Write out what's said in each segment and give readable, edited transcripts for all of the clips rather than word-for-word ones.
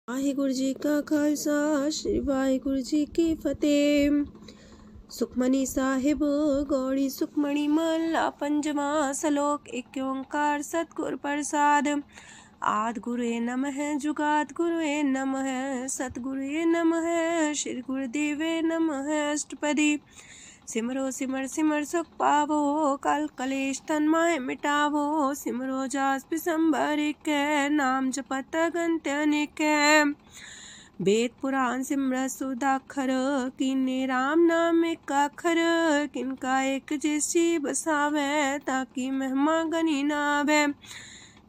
ਵਾਹਿਗੁਰੂ ਜੀ ਕਾ ਖਾਲਸਾ ਸ੍ਰੀ ਵਾਹਿਗੁਰੂ ਜੀ ਕੀ ਫਤਿਹ। ਸੁਖਮਨੀ ਸਾਹਿਬ ਗੌੜੀ ਸੁਖਮਣੀ ਮਹਲਾ ਪੰਜਵਾਂ ਸ਼ਲੋਕ। ਏਕ ਓੰਕਾਰ ਸਤਿਗੁਰ ਪ੍ਰਸਾਦ। ਆਦਿ ਗੁਰੁਏ ਨਮః ਜੁਗਾਦਿ ਗੁਰੁਏ ਨਮঃ ਸਤਿਗੁਰੁਏ ਨਮঃ ਸ੍ਰੀ ਗੁਰੁਦੇਵੇ ਨਮঃ। ਅਸ਼ਟਪਦੀ। सिमरो सिमर सिमर सुख पावो कल कलेश तन माहे मिटावो। सिमरो जास पिसंबर कै नाम जपत अगंत अनेक। वेद पुराण सिमरत सुदाखर कीने राम नाम एक आखर। किनका एक जैसी बसावे ताकि महिमा गनी नावे।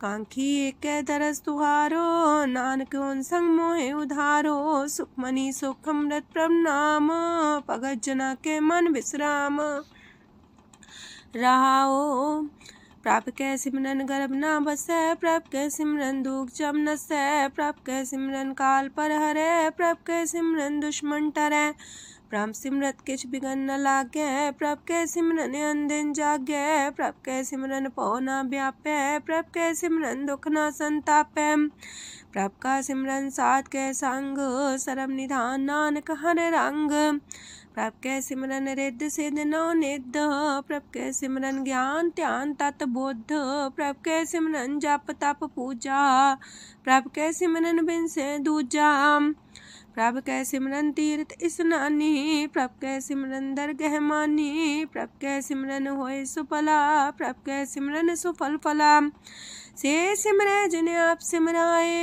कांखी एक दरस तुहारो नानक उन संग मोहे उधारो। सुखमनी सुख अमृत प्रभ नाम भगत जना के मन विश्राम। रहाओ प्रभ कै सिमरन गर्भ ना बसै। प्रभ कै सिमरन दुख जम नसै। प्रभ कै सिमरन काल पर हरै। प्रभ कै सिमरन दुश्मन टरै। प्रभ सिमरत किछ बिगन न लागै। प्रभ कै सिमरन अनदिन जागै। प्रभ कै सिमरन पौ न व्यापै। प्रभ कै सिमरन दुख न संतापै। प्रभ का सिमरन साध कै संग सरम निधान नानक हर रंग। प्रभ कै सिमरन रिद्ध सिद्ध नौ निध। प्रभ कै सिमरन ज्ञान ध्यान तत बुद्ध। प्रभ कै सिमरन जप तप पूजा। प्रभ कै सिमरन बिन से दूजा। प्रभ कै सिमरन तीर्थ इसनानी। प्रभ कै सिमरन दरगह मानी। प्रभ कै सिमरन होए सुफला। प्रभ कै सिमरन सुफल फला। से सिमरै जिन आप सिमराए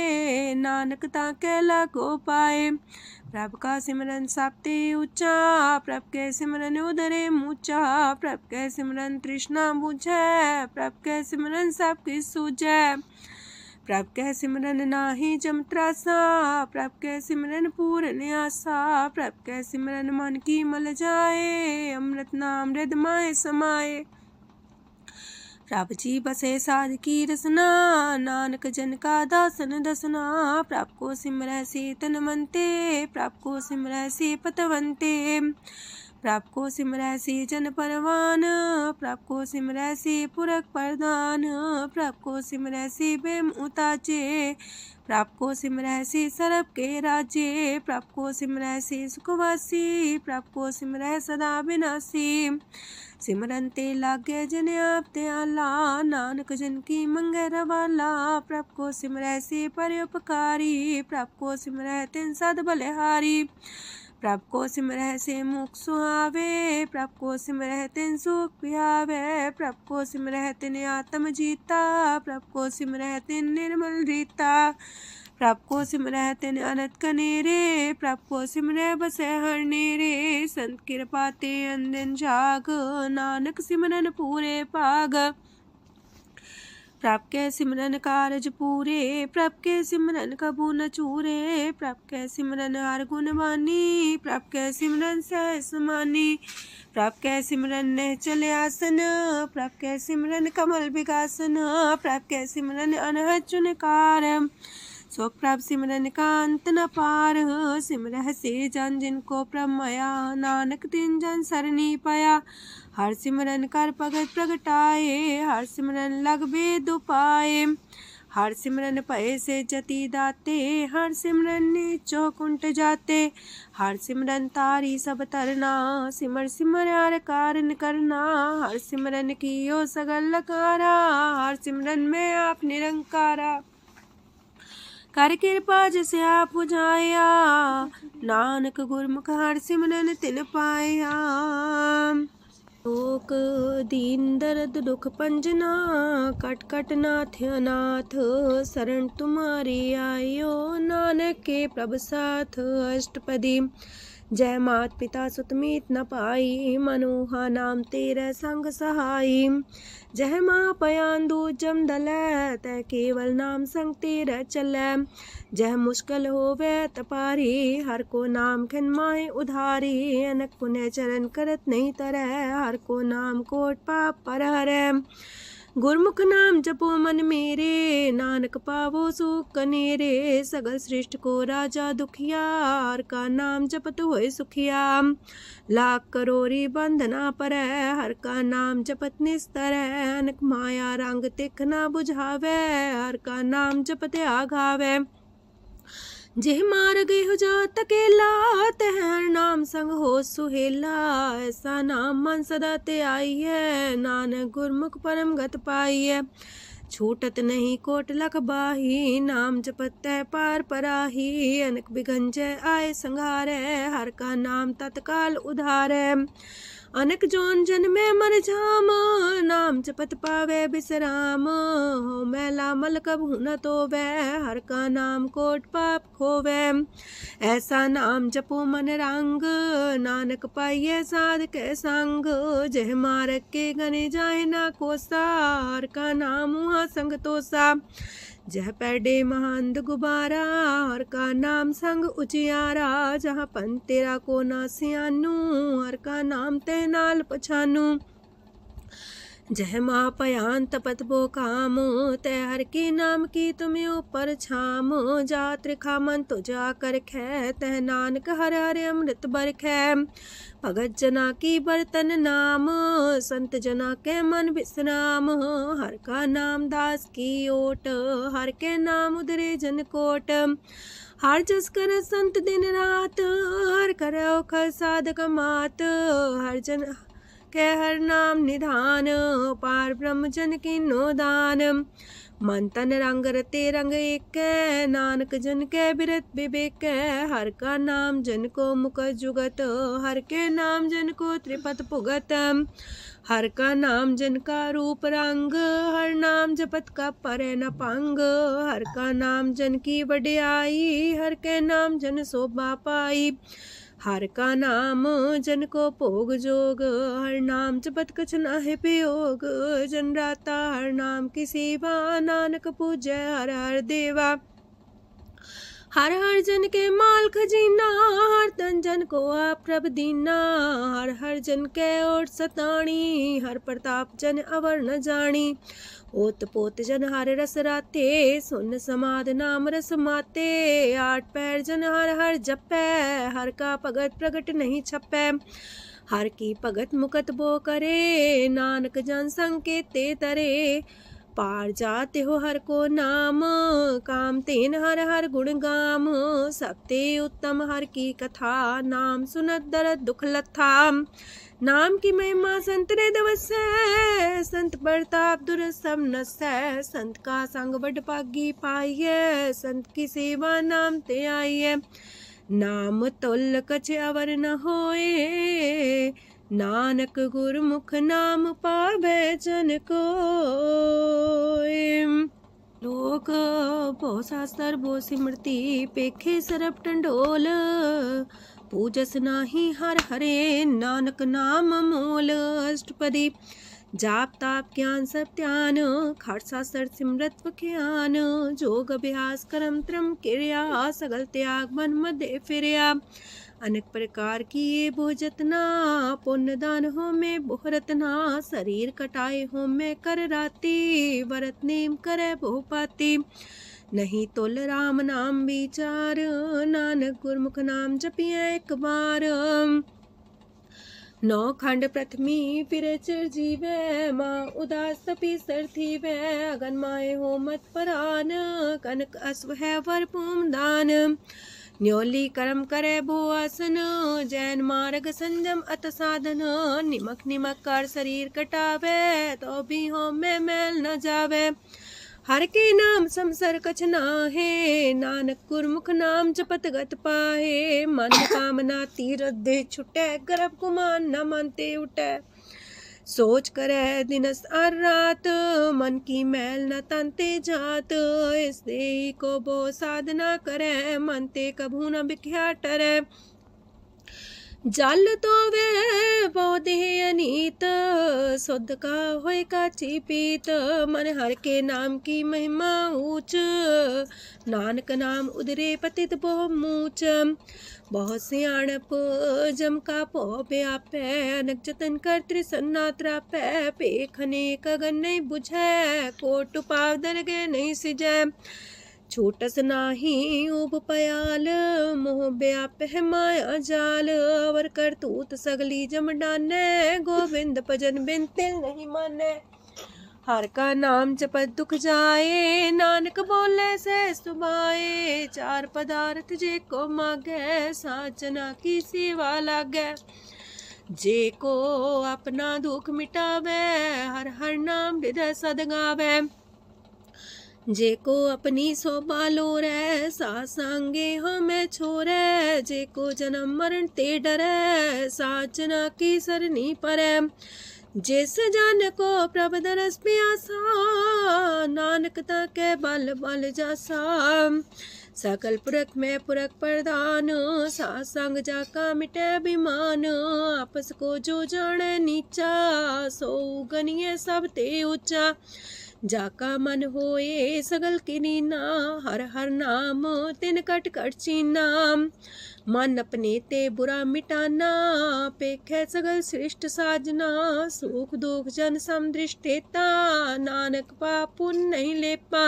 नानक ताकै लागो पाए। प्रभ का सिमरन सब ते ऊंचा। प्रभ कै सिमरन उदरे मूचा। प्रभ कै सिमरन तृष्णा बुझै। प्रभ कै सिमरन सब किछ सूझै। प्रभ कै सिमरन नाहि जम त्रासा। प्रभ कै सिमरन पूरन आसा। प्रभ कै सिमरन मन की मल जाए। अमृत नाम हृदय माहे समाए। प्रभ जी बसे साध की रसना नानक जन का दासन दसना। प्रभ को सिमरै से तन मनते। प्रभ को सिमरै से पतवंते। प्रभ को सिमरै से जन परवान। प्रभ को सिमरै से पुरख प्रधान। प्रभ को सिमरै से बेम उताचे। प्रभ को सिमरै से सरब के राजे। प्रभ को सिमरै से सुखवासी। प्रभ को सिमरै सदा विनाशी। सिमरन ते लागे जिन आप दयाला नानक जन की मंगै रवाला। प्रभ को सिमरै से परोपकारी। प्रभ को सिमरै तिन सद बलिहारी। प्रभ को सिमरै से मुख सुहावे। प्रभ को सिमरै तिन सुख पिहावे। प्रभ को सिमरै तिन आत्म जीता। प्रभ को सिमरै तिन निर्मल रीता। प्रभ को सिमरै तिन अनंत कनेरे। प्रभ को सिमरै बसै हर नेरे। संत कृपा ते अनदिन जाग नानक सिमरन पूरे भाग। प्रभ कै सिमरन कारज पूरे। प्रभ कै सिमरन कबू न चूरे। प्रभ कै सिमरन हर गुण बानी। प्रभ कै सिमरन सहज समानी। प्रभ कै सिमरन निश्चल आसन। प्रभ कै सिमरन कमल विगासन। प्रभ कै सिमरन अनहद चुनकार। सो प्रभ सिमरन का अंत न पार। सिमरह से जन जिनको प्रभ माया नानक तिन जन सरनी पाया। हर सिमरन कर भगत प्रगटाए। हर सिमरन लग वेद उपाय। हर सिमरन भय से जति दाते। हर सिमरन नीचो कुंट जाते। हर सिमरन तारी सब तरना। सिमर सिमर हर कारण करना। हर सिमरन कियो सगल लकारा। हर सिमरन में आप निरंकारा। कर कृपा जिसे आप बुझाया नानक गुरमुख हर सिमरन तिन पाया। लोक दीन दर्द दुख पंजना कट कट नाथ अनाथ। शरण तुम्हारी आयो नानक के प्रभ साथ। अष्टपदी। जय मात पिता सुत मीत न पाई। मनोहा नाम तेरे संग सहाई। जय माँ पयान दूज जम दलै तै केवल नाम संग तेरे चलै। जय मुश्किल होवे तपारी हर को नाम खिन माहे उधारी। अनक पुण्य चरण करत नहीं तरह हर को नाम कोट पाप पर हरै। गुरमुख नाम जपो मन मेरे नानक पावो सुख कनेरे। सगल सृष्टि को राजा दुखिया हर का नाम जपत होए सुखिया। लाख करोरी बंधना पर हर का नाम जपत निस्तर। अनक माया रंग तिख ना बुझावे हर का नाम जपत आघावे। जेह मार गए हो जात अकेला, तह हर नाम संग हो सुहेला। ऐसा नाम मन सदा ते आई है, नानक गुरमुख परम गत पाई है। छूटत नहीं कोट लख बाही, नाम जपत तै पार पराही। अनक बिघन जय आए संघारे, हर का नाम तत्काल उधारे। अनक जोन जन्मे मर जाम, नाम जपत पावे बिसराम। हो मैला मल कबहु न तोवे, हर का नाम कोट पाप खोवे। ऐसा नाम जपो मन रंग, नानक पाइये साध के संग। जह मारक के गने जाए ना कोसा, हर का नाम वहाँ संग तोसा। जह पैडे महांद गुबारा, हर का नाम संग उजियारा। जहाँ पन तेरा को ना सियानू, हर का नाम ते नाल पछानू। जह माँ पयान तपत बो काम, तै हर के नाम की तुम्हें ऊपर छाम। जात रिखा मन तो जा कर खे, तह नानक हर हर अमृत बरखै। भगत जना की बर्तन नाम, संत जना के मन विश्राम। हर का नाम दास की ओट, हर के नाम उदरे जन कोट। हर जस कर संत दिन रात, हर करो खर साधक मात। हर जन के हर नाम निधान, पार ब्रह्म जन की नो दान। मन तन रंग रते रंग एक, नानक जन के बिरत विवेक। हर का नाम जन को मुख जुगत, हर के नाम जन को त्रिपत पुगत। हर का नाम जन का रूप रंग, हर नाम जपत का परे न पंग। हर का नाम जन की वड्याई, हर के नाम जन शोभा पाई। हर का नाम जन को भोग जोग, हर नाम जपत कछ नाहि प्रयोग। जन राता हर नाम की सेवा, नानक पूजै हर हर देवा। हर हर जन के माल खजीना, हर तन जन को आप प्रभ दीना। हर हर जन के ओट सताणी, हर प्रताप जन अवर न जानी। ओत पोत जन हर रस राते, सुन समाध नाम रस माते। आठ पैर जन हर हर जपै, हर का भगत प्रगट नहीं छपै। हर की भगत मुकत बो करे, नानक जन संकेते तरे। पार जाते हो हर को नाम, काम तेन हर हर गुण गाम। सबते उत्तम हर की कथा, नाम सुनत दरद दुख लथा। नाम की महिमा संत रे दवसै, संत प्रताप दुर सब नसै। संत का संग बड़ पागी पाइये, संत की सेवा नाम ते आइये। नाम तुल कछ अवर न होए, नानक गुरमुख नाम पावे जन कोय। लोक भो शास्त्र भो सिमरती, पेखे सरप टंडोल। पूजस नाही हर हरे, नानक नाम मोल। अष्टपदी जाप ताप ज्ञान सब ध्यान, खालसा सर सिमरत ज्ञान। जोग अभ्यास करम त्रम क्रिया, सगल त्याग मन मध्य फिरया। अनेक प्रकार की ये बहु जतना, पुण्य दान हो में बहु रतना। शरीर कटाए हो में कर राती, व्रत नेम करे बहु पाती। नहीं तोल राम नाम विचार, नानक गुरमुख नाम जपिए एक बार। नौ खंड प्रथमी फिर चिर जीवे, माँ उदास तपी सर थी वे। अगन माए हो मत परान, कनक अश्व है वर पूम दान। न्योली कर्म करे भो आसन, जैन मार्ग संजम अत साधन। निमक निमक कर शरीर कटावे, तो भी हो में मैल न जावे। हर के नाम समसर कछ नाहे, नानक गुरमुख नाम जपत गत पाहे। मन कामना तीरथ दे छुटे, गर्भ गुमान न मानते उठे। सोच करे दिनस और रात, मन की मैल न तनते जात। इससे को बो साधना करे, मनते कभू न बिख्या टरे। जल तो वे पौधे अनीत, शुद्ध का होए काची पीत। मन हर के नाम की महिमा ऊंच, नानक नाम उदरे पतित बहु मूच। बहुत सियाणप जम का पो व्यापै, अनक जतन कर त्रिसन्ना त्रापै। पेखने कगन नहीं बुझै, कोट पाव दरगे नहीं सिजै। छूटस नाही उब पयाल, मोह व्याप है माया जाल। अवर करतूत सगली जम डानै, गोविंद भजन बिन तिल नहीं मानै। हर का नाम जपत दुख जाए, नानक बोले से सुभाए। चार पदार्थ जे को मागे, साजना की सेवा लागे। जे को अपना दुख मिटावे, हर हर नाम हृदय सद गावे। जे को अपनी शोभा लोरे, सासंगे हमें छोरे। जे को जन्म मरण ते डरे, साजना की सरनी परे। जिस जन को प्रभ दरस प्यासा, नानक ताके बल बल जासा। सकल पुरख में पुरख प्रधान, सासंग जाका मिटे अभिमान। आपस को जो जाने नीचा, सो गनिए सब ते ऊंचा। जाका मन होए सगल किनीना, हर हर नाम तिन कट कट चीना। मन अपने ते बुरा मिटाना, पेखे सगल सृष्ट साजना। सुख दुख जन समदृष्टेता, नानक पाप पुण्य नहीं लेपा।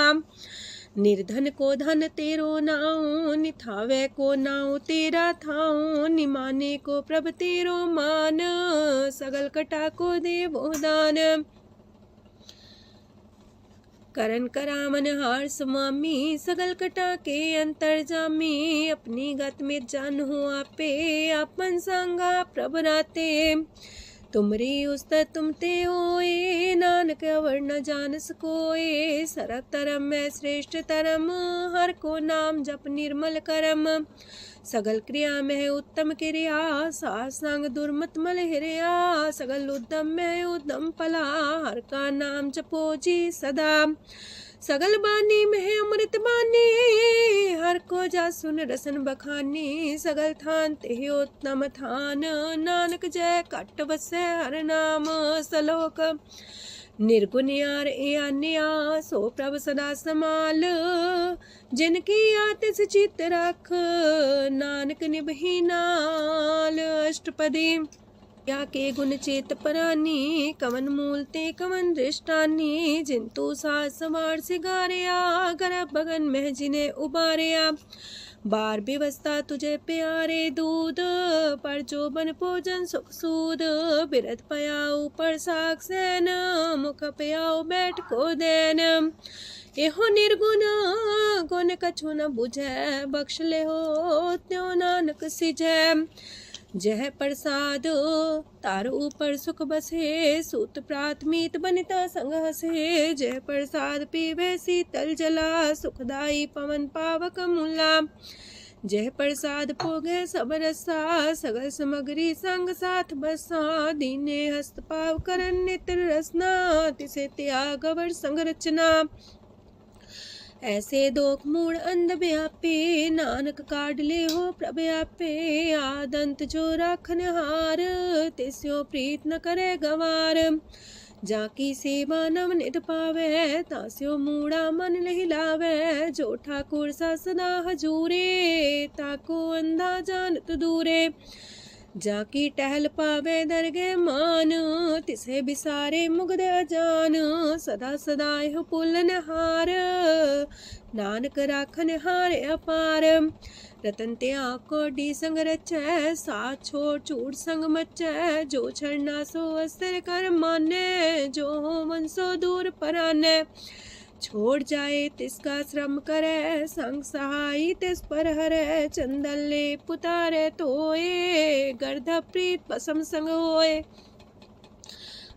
निर्धन को धन तेरो नाऊ, निथावे को नाऊ तेरा थाऊ। निमाने को प्रभ तेरो मान, सगल कटा को देवो दान। करन करामन हार समामी, सगल कटा के अंतर जामी। अपनी गत में जान हो आपे, आपन संगा प्रभ राते। तुमरी उस्त तुम ते होए, नानक अवर न जान सकोए। सरब तरम में श्रेष्ठ तरम, हर को नाम जप निर्मल करम। सगल क्रिया में उत्तम क्रिया, सासंग दुर्मत मल हिरिया। सगल उद्यम में उद्यम फला, हर का नाम जपो जी सदा। सगल बानी में अमृत बानी, हर को जा सुन रसन बखानी। सगल थान ते उत्तम थान, नानक जय कट बसे हर नाम सलोक। निर्गुण यार अन्या, सो प्रभ सदा समाल। जिनकी आतिस चित रख, नानक निभही नाल। अष्टपदी या के गुण चेत परानी, कवन मूल ते कवन दृष्टानी। जिंतु सास सवार सिगारिया, गर्भ बगन में जिन्हें उबारिया। बार व्यवस्था तुझे प्यारे दूध, पर जो बन भोजन सुख सूद। बिरत पयाऊ पर साग सैन, मुख पयाऊ बैठ को देन। एहो निर्गुण गुण कछु न बुझै, बख्श ले हो त्यों नानक सिझै। जह प्रसाद तार ऊपर सुख बसे, सूत प्रात मीत बनिता संग हसे। जह प्रसाद पीवे शीतल जला, सुखदाई पवन पावक मूला। जह प्रसाद भोगे सब रसा, सगल समग्री संग साथ बसा। दीने हस्त पाव करन नित्र रसना, तिसे त्याग अवर संग रचना। ऐसे दोख मूड अंध व्यापे, नानक काढ़ ले हो प्रभ आपे। आदंत जो राखन हार, तिस्यो प्रीत न करे गवार। जाकी सेवा नव नित पावे, तास्यो मूड़ा मन लहिलावे। जो ठाकुर सा सदा हजूरे, ताको अंधा जानत दूरे। जाकी टहल पावे दरगे मान, तिसे बिसारे मुग्ध अजान। सदा सदा यह पुलन हार, नानक राखन हार अपार। रतन त्याग कोडी संग रचै, साथ छोड़ चूड़ संग मचै। जो छड़ना सो अस्थिर कर माने, जो हो मन सो दूर पराने। छोड़ जाए तिसका श्रम करे, संग सहाई तिस पर हरे। चंदन ले पुतारे तोए, गर्ध प्रीत पसम संग होए।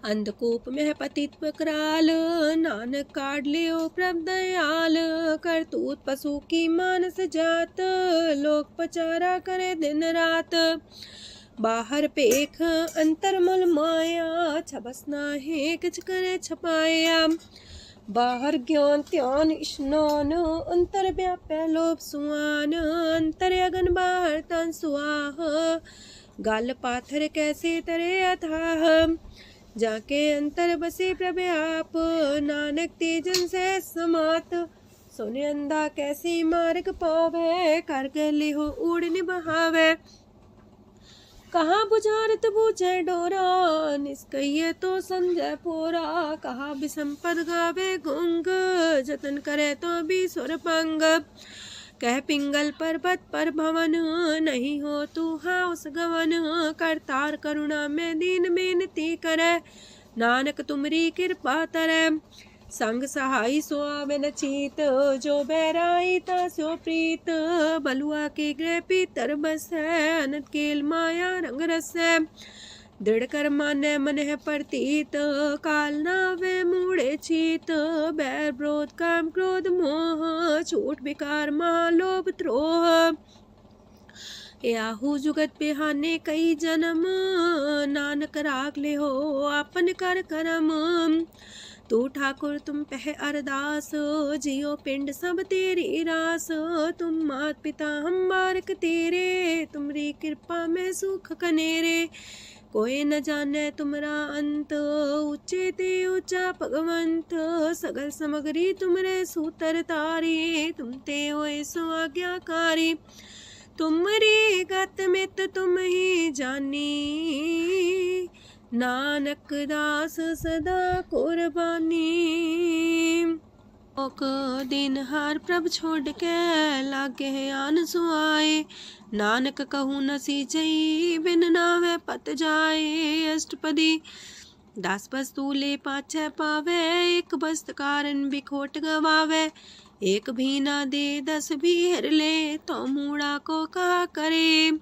अंधकूप में पतित कराल, नानक काढ़ लियो प्रभ दयाल। करतूत पशु की मानस जात, लोक पचारा करे दिन रात। बाहर पेख अंतर मुल माया, छबस नाहे किछ करे छपाया। बाहर ज्ञान ध्यान स्नान, अंतर व्यापै लोभ सुआन। अंतर अगन बाहर तन सुआह, गल पाथर कैसे तरे अथाह। जाके अंतर बसे प्रभ आप, नानक तेजन से समात। सोने अंधा कैसे मार्ग पावे, कर गले हो उड़ निबहावे। कहाँ बुझारत बूझे डोरा, निष्कइये तो समझे पोरा। कहाँ विसंपद गावे गुंग, जतन करे तो भी सुर पंग। कह पिंगल पर्वत पर भवन, नहीं हो तू हाउस गवन। करतार करुणा में दीन बेनती करे, नानक तुमरी कृपा तरੈ। संग सहाई सो आवे न चीत, जो बैराई तास्यो प्रीत। बलुआ के गृह पीतर बसै, अनंत केल माया रंग रसै। दृढ़ कर मानै मन है प्रतीत, काल नावे मूढ़े चीत। बैर विरोध काम क्रोध मोह, छूट विकार महालोभ द्रोह। याहू जुगत बिहाने कई जन्म, नानक राख ले हो आपन कर करम। तू ठाकुर तुम पह अरदास, जियो पिंड सब तेरी रास। तुम मात पिता हम बारक तेरे, तुमरी कृपा में सुख कनेरे। कोई न जाने तुमरा अंत, ऊंचे ते ऊंचा भगवंत। सगल समगरी तुमरे सूतर तारी, तुम ते होए सो आज्ञाकारी। तुमरी गत मित तुम ही जानी, नानक दास सदा कुर्बानी। ओक दिन हार प्रभ छोड़ के, लागे आन सुआए। नानक कहूँ न सीचई, बिन नावे पत जाए। अष्टपदी दास बस्तु ले पाछे पावे, एक बस्त कारण बिखोट गवावे। एक भी ना दे दस भी हर ले, तो मूड़ा को कहा करे।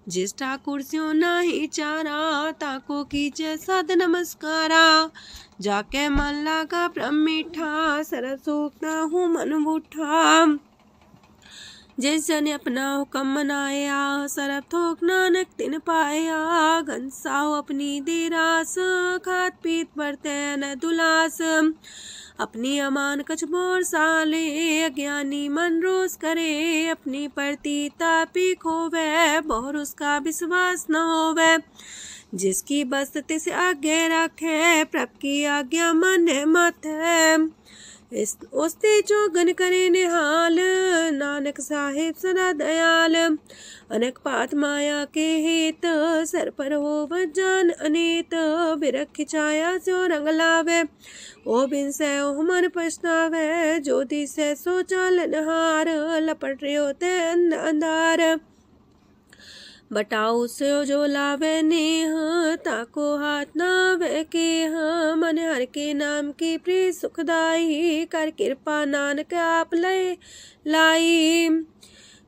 जिस ठाकुर स्यो नाही चारा, ताको कीजे सद नमस्कारा। जाके मन लागा ब्रह्म मीठा, सरल सूखना हूँ मन बूठा। जिस जन अपना हुक्म मनाया, सरब थोक नानक तिन पाया। घनसाओ अपनी दे रास, खात पीत बरते न दुलास। अपनी अमान कछ बोर साले, अज्ञानी मन रोस करे। अपनी प्रतीता पी खोवे, बोर उसका विश्वास न होवे। जिसकी बस तिस आगे रखे, प्रभ की आज्ञा माने माथे। ओस्ते चौगन करे निहाल, नानक साहिब सदा दयाल। अनेक पात माया के हेत, सर पर हो जान अनेत। बिरख छाया सो रंग लावे, ओ बिन से ओ मन पछतावे। जो दिसे सो चालन हार, लपट रहे होते अंधार। बटाऊ से जो लावे नेह, ताको हाथ नावे केह। मन हर के नाम की प्रीत सुखदाई, कर कृपा नानक आप लय लाई।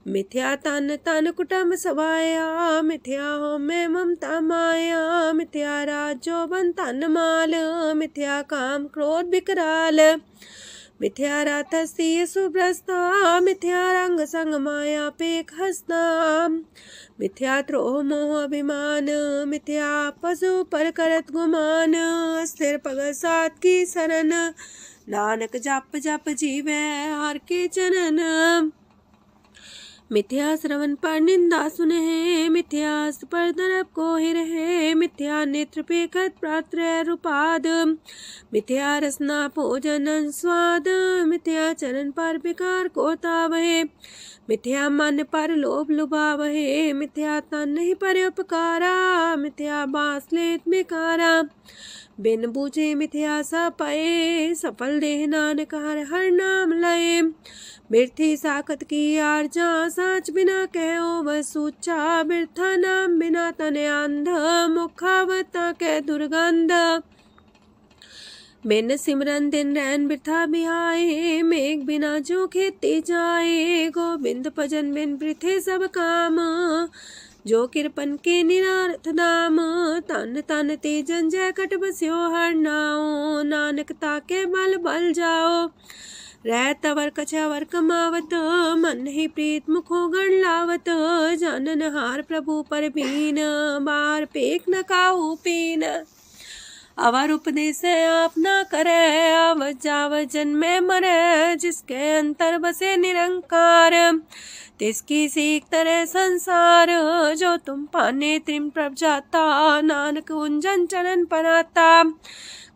मिथ्या तन तन कुटुम्ब सवाया, मिथ्या हो में ममता माया। मिथ्या राजो बन तन माल, मिथ्या काम क्रोध विकराल। मिथ्या रातसी सुभ्रस्ता, मिथ्या रंग संग माया पेख हस्ता। मिथ्या द्रोह मोह अभिमान, मिथ्या पशु पर करत गुमान। स्थिर पग सात की शरण, नानक जप जप जीवे हर के चरण। मिथ्या श्रवण पर निंदा सुने, मिथ्या पर दरब को ही रहे। मिथ्या नेत्र पेखत प्रात्र रूपाद, मिथ्या रसना भोजन स्वाद। मिथ्या चरण पर विकार को तावहे, मिथ्या मन पर लोभ लुभावहे। मिथ्या तन नहीं पर उपकारा, मिथ्या बास लेत बेकारा। बिन बूझे मिथ्या सा पाए, सफल देह नानक हर हर नाम लय। बिरथी साखत की आरजा, साच बिना कहो वह सूचा। बिरथा नाम बिना तने अंध, मुखावता के दुर्गंध। बिन सिमरन दिन रैन बिरथा बिहाए, मेघ बिना जो खेती जाए। गोविंद भजन बिन बिरथे सब काम, जो किरपन के निरार्थ दाम। तन तन ते जंजय कट बस्यो हर नाओ, नानक ताके बल बल जाओ। रह तवर कछवर कमावत, मन ही प्रीत मुखो गण लावत। जानन हार प्रभु पर बीन, बार पेख न काहू पीन। अवर उपदेश आप न करे, आवत जावत जन्मे मरे। जिसके अंतर बसे निरंकार, तिसकी सीख तरह संसार। जो तुम पाने त्रिम प्रभ जाता, नानक उंजन चरण पराता।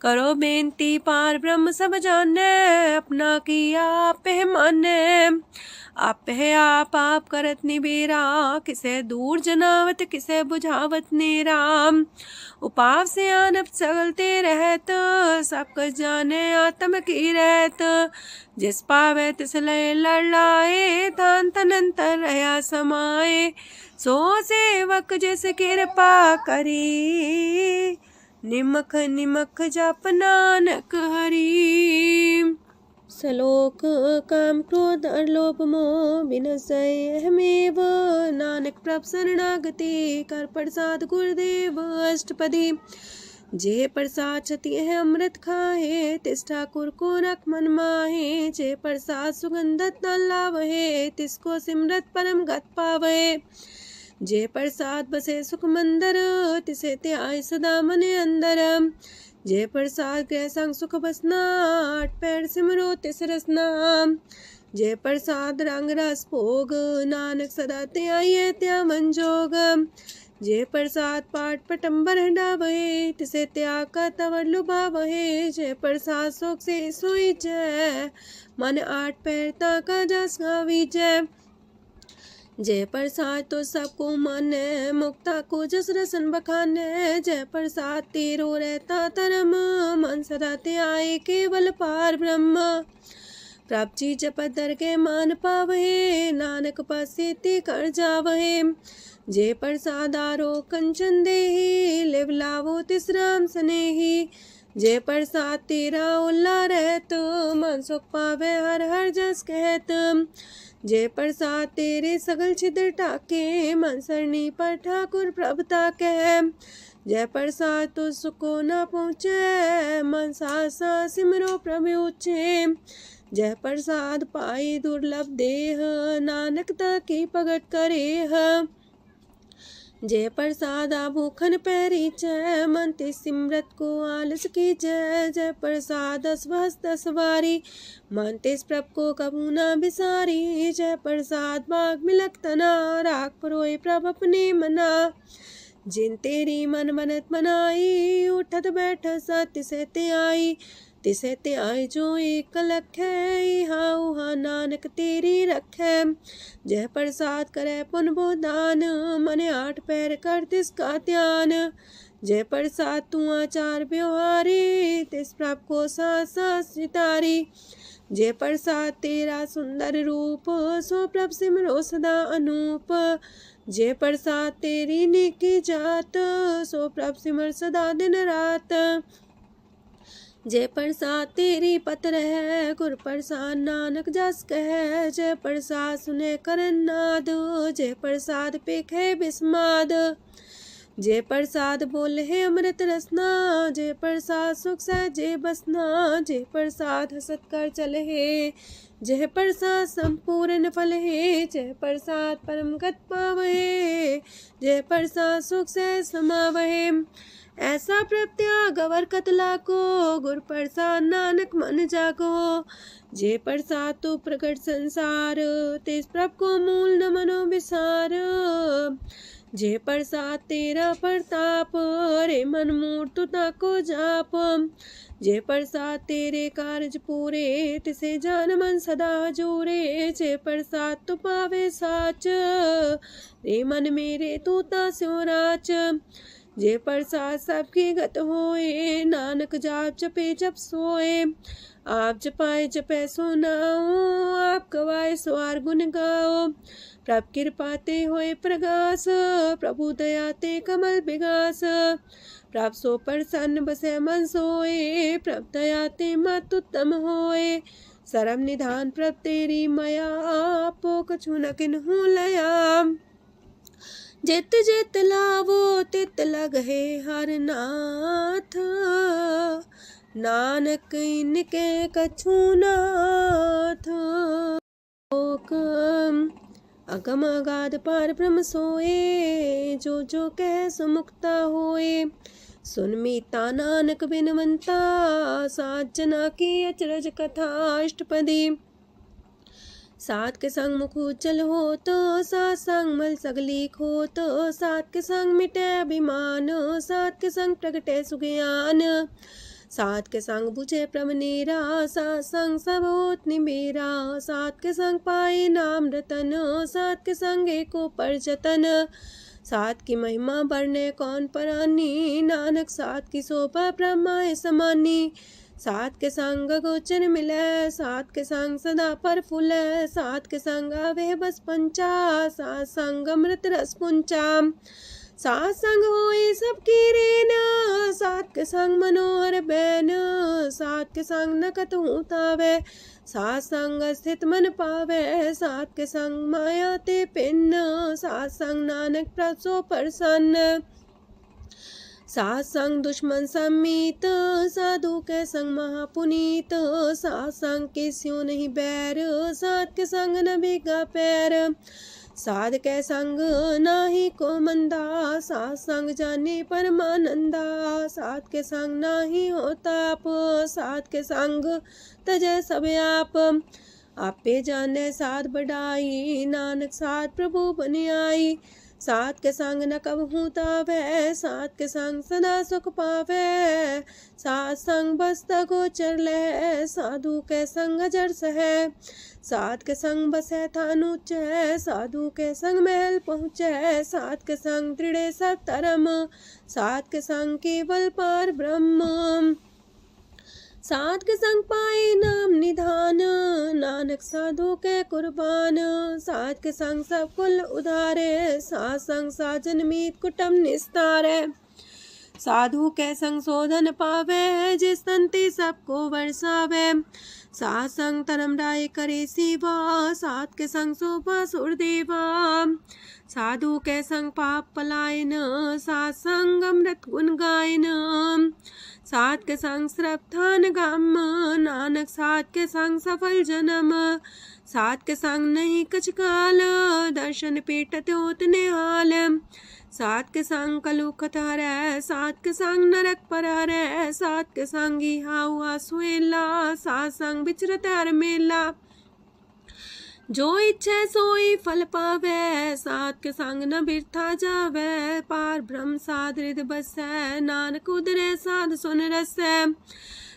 करो बेनती पार ब्रह्म सब जाने, अपना किया आप माने। आप है आप करत निबेरा, किसे दूर जनावत किसे बुझावत नेरा। उपाव से आनप चलते रहत, सब कुछ जाने आत्म की रहत। जिस पावे तिस लय लड़ाए, थान तनंतर रहा समाए। सो सेवक जिस कृपा करी, निमख निमख जप नानक हरि। सलोक काम क्रोध लोभ मोह विनशय अहमेव, नानक प्रभ शरणागति कर प्रसाद गुरुदेव अष्टपदी। जे प्रसाद छति है अमृत खाहे, तिस ठाकुर को रख मन माहे। जे प्रसाद सुगंधत न लावहे, तिसको सिमरत परम गत पावहे। जे प्रसाद बसे सुख मंदर, तिसे त्याय सदा मने अंदर। जे प्रसाद गृह संग सुख बसना, आठ पैर सिमरो तिस रसना। जे प्रसाद रंग रस भोग, नानक सदा त्याये त्या मन जोग। जे प्रसाद पाठ पटम्बर डावहे, तिसे त्याग का तवर लुभावहे। जे प्रसाद शोक से सोई जय, मन आठ पैर ताका जस गावी जय। जय प्रसाद तो सबको माने, मुक्ता को जस रसन बखाने। जय प्रसाद तेरो रहता धर्म, मन सदा त्याये केवल पार ब्रह्म। प्रभ जी जपत दर के मान पावहे, नानक पासे ते कर जावहे। जे प्रसाद आरो कंचन देहि, लिव लावो तिस राम स्नेही। जे प्रसाद तेरा उल्ला रहत, मन सुख पावे हर हर जस कहत। जे प्रसाद तेरे सगल छिद्र टाके, मन सरनी पर ठाकुर प्रभ ताके। जय प्रसाद तो सुको न पहुँचे, मन सा सिमरो प्रभु ऊँचे। जय प्रसाद पाई दुर्लभ देह, नानक ताकी प्रगट करे। जय प्रसाद आभूखन पैरी जय, मन ते सिमरत को आलस की जय। जय प्रसाद अस्वस्थ सवारी, मन तेस प्रभ को कबू न बिसारी। जय प्रसाद बाग मिलक तना, राख परोए प्रभ अपने मना। जिन तेरी मन मनत मनाई, उठत बैठत सत्य से ते आई। तिसे ते आई जो एक लख है, इहा उहा नानक तेरी रखै। जय प्रसाद करे पुन बोदान, मने आठ पैर कर तिसका ध्यान। जय प्रसाद तू आचार व्यवहारी, तिस प्रभ को सास सितारी। जय प्रसाद तेरा सुंदर रूप, सो प्रभ सिमरो सदा अनूप। जय प्रसाद तेरी नेकी जात, सो प्रभ सिमर सदा दिन रात। जय प्रसाद तेरी पत्र है, गुर प्रसाद नानक जस कह। जय प्रसाद सुने करन नाद, जय प्रसाद पेखे बिस्माद। जय प्रसाद बोले है अमृत रसना, जय प्रसाद सुख सहजे बसना। जय प्रसाद हसत कर चले है, जय प्रसाद संपूर्ण फल है। जय प्रसाद परम गत पावहे, जय प्रसाद सुख से समावहे। ऐसा प्रत्याग अवर कतला को, गुर प्रसाद नानक मन जागो। जे प्रसाद तो प्रकट संसार, तेज प्रभ को मूल न मनो विसार। जे प्रसाद तेरा प्रताप, रे मन मूर्त ताको जाप। जे प्रसाद तेरे कारज पूरे, तिसे जान मन सदा जोरे। जे प्रसाद तो पावे साच, रे मन मेरे तू ता स्यो राच। जे प्रसाद सबकी गत होए, नानक जाप जपे जप सोए। आप जपाए जपे सो नाओ, आप गवाए सो आर गुण गाओ। प्रभ कृपा ते होए प्रगास, प्रभु दया ते कमल विगास। प्रभ सो प्रसन्न बसे मन सोए, प्रभ दया ते मत उत्तम होए। सरम निधान प्रभ तेरी मया, आपो कछु न किन्हु लया। जित जित लावो तित लगहे हर नाथ, नानक इनके कछु नाथ। अगम अगाध पार ब्रह्म सोए, जो जो कह सो मुक्ता होए। सुन मीता नानक बिनवंता, सात जना की अचरज कथा अष्टपदी। सात के संग मुख उज्जल हो तो, सात संग मल सगली खो तो। सात के संग मिटे अभिमान, सात के संग प्रगटे सुज्ञान। सात के संग बुझे प्रभ नेरा, सात संग सब होत निमेरा। सात के संग पाए नाम रतन, सात के संग एको पर जतन। सात की महिमा बरने कौन परानी, नानक सात की शोभा ब्रह्मा समानी। सात के संग गोचर मिले, सात के संग सदा पर फूले। सात के संग आवे बस पंचा, सात संग अमृत रस पुंचा। सात संग होए सबकी रेन, सात के संग मनोहर बैन, सात के संग न कतहु तावै, सात संग स्थित मन पावै, सात के संग माया ते पिन्न, सात संग नानक प्रसो प्रसन्न, सात संग दुश्मन समीत, साधु के संग महापुनीत, सात संग के स्यों नहीं बैर, सात के संग न भीगा पैर, साध के संग नाही को मंदा, सात संग जाने परमानंदा, सात के संग नाही हो ताप, सात के संग तजय सब आप, आपे जाने साध बढ़ाई, नानक साध प्रभु बन आई, सात के संग न कबहू तावै, सात के संग सदा सुख पावै, सात संग बसता गोचर लहै, साधु के संग अजर सहै, सात के संग बसै थान ऊंचै, साधु के संग महल पहुँचै, सात के संग दृढ़ सब धर्म, सात के संग केवल पार ब्रह्म, सात के संग पाए नाम निधान, नानक साधु के कुर्बान, सात के संग सब कुल उधारे, सात संग साजन मीत कुटुम निस्तारे, साधु के संग शोधन पावे, जिस संति सबको वर्षावे, सात संग धर्म राय करे सेवा, सात के संग शोभा सुरदेवा, साधु के संग पाप पलायन, सात संग अमृत गुण गायन, सात के संग श्रद्धान गम, नानक सात के संग सफल जन्म, सात के संग नहीं कछ काल, दर्शन पेटत होत निहाल, सात के संग कलुखत हरै, सात के संग नरक पर हरै, सात के संग इहा हुआ सुहेला, सात संग विचरत हर मेला, जो इच्छा सोई फल पावै, सात के संग न बिरथा जावै, पार ब्रह्म साध हृदय बसै, नानक उदरै साध सुन रसै,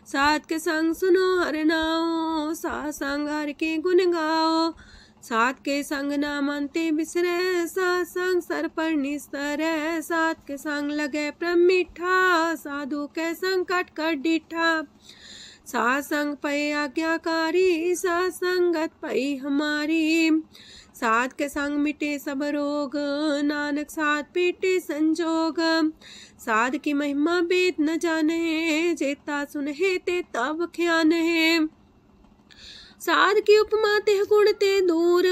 सात के संग सुनो हर नाओ, सात संग हर के गुण गाओ, सात के संग ना मानते बिसरै, सात संग सर पर निस्तरै, सात के संग लगे प्रेम मीठा, साधु के संग कट कर डीठा, सात संग पै आज्ञाकारी, सात संगत पै हमारी, सात के संग मिटे सब रोग, नानक सात पेटे संजोग, साध की महिमा वेद न जाने, जेता सुनहे ते तब ख्यान है, साध की उपमा तेह गुण ते दूर,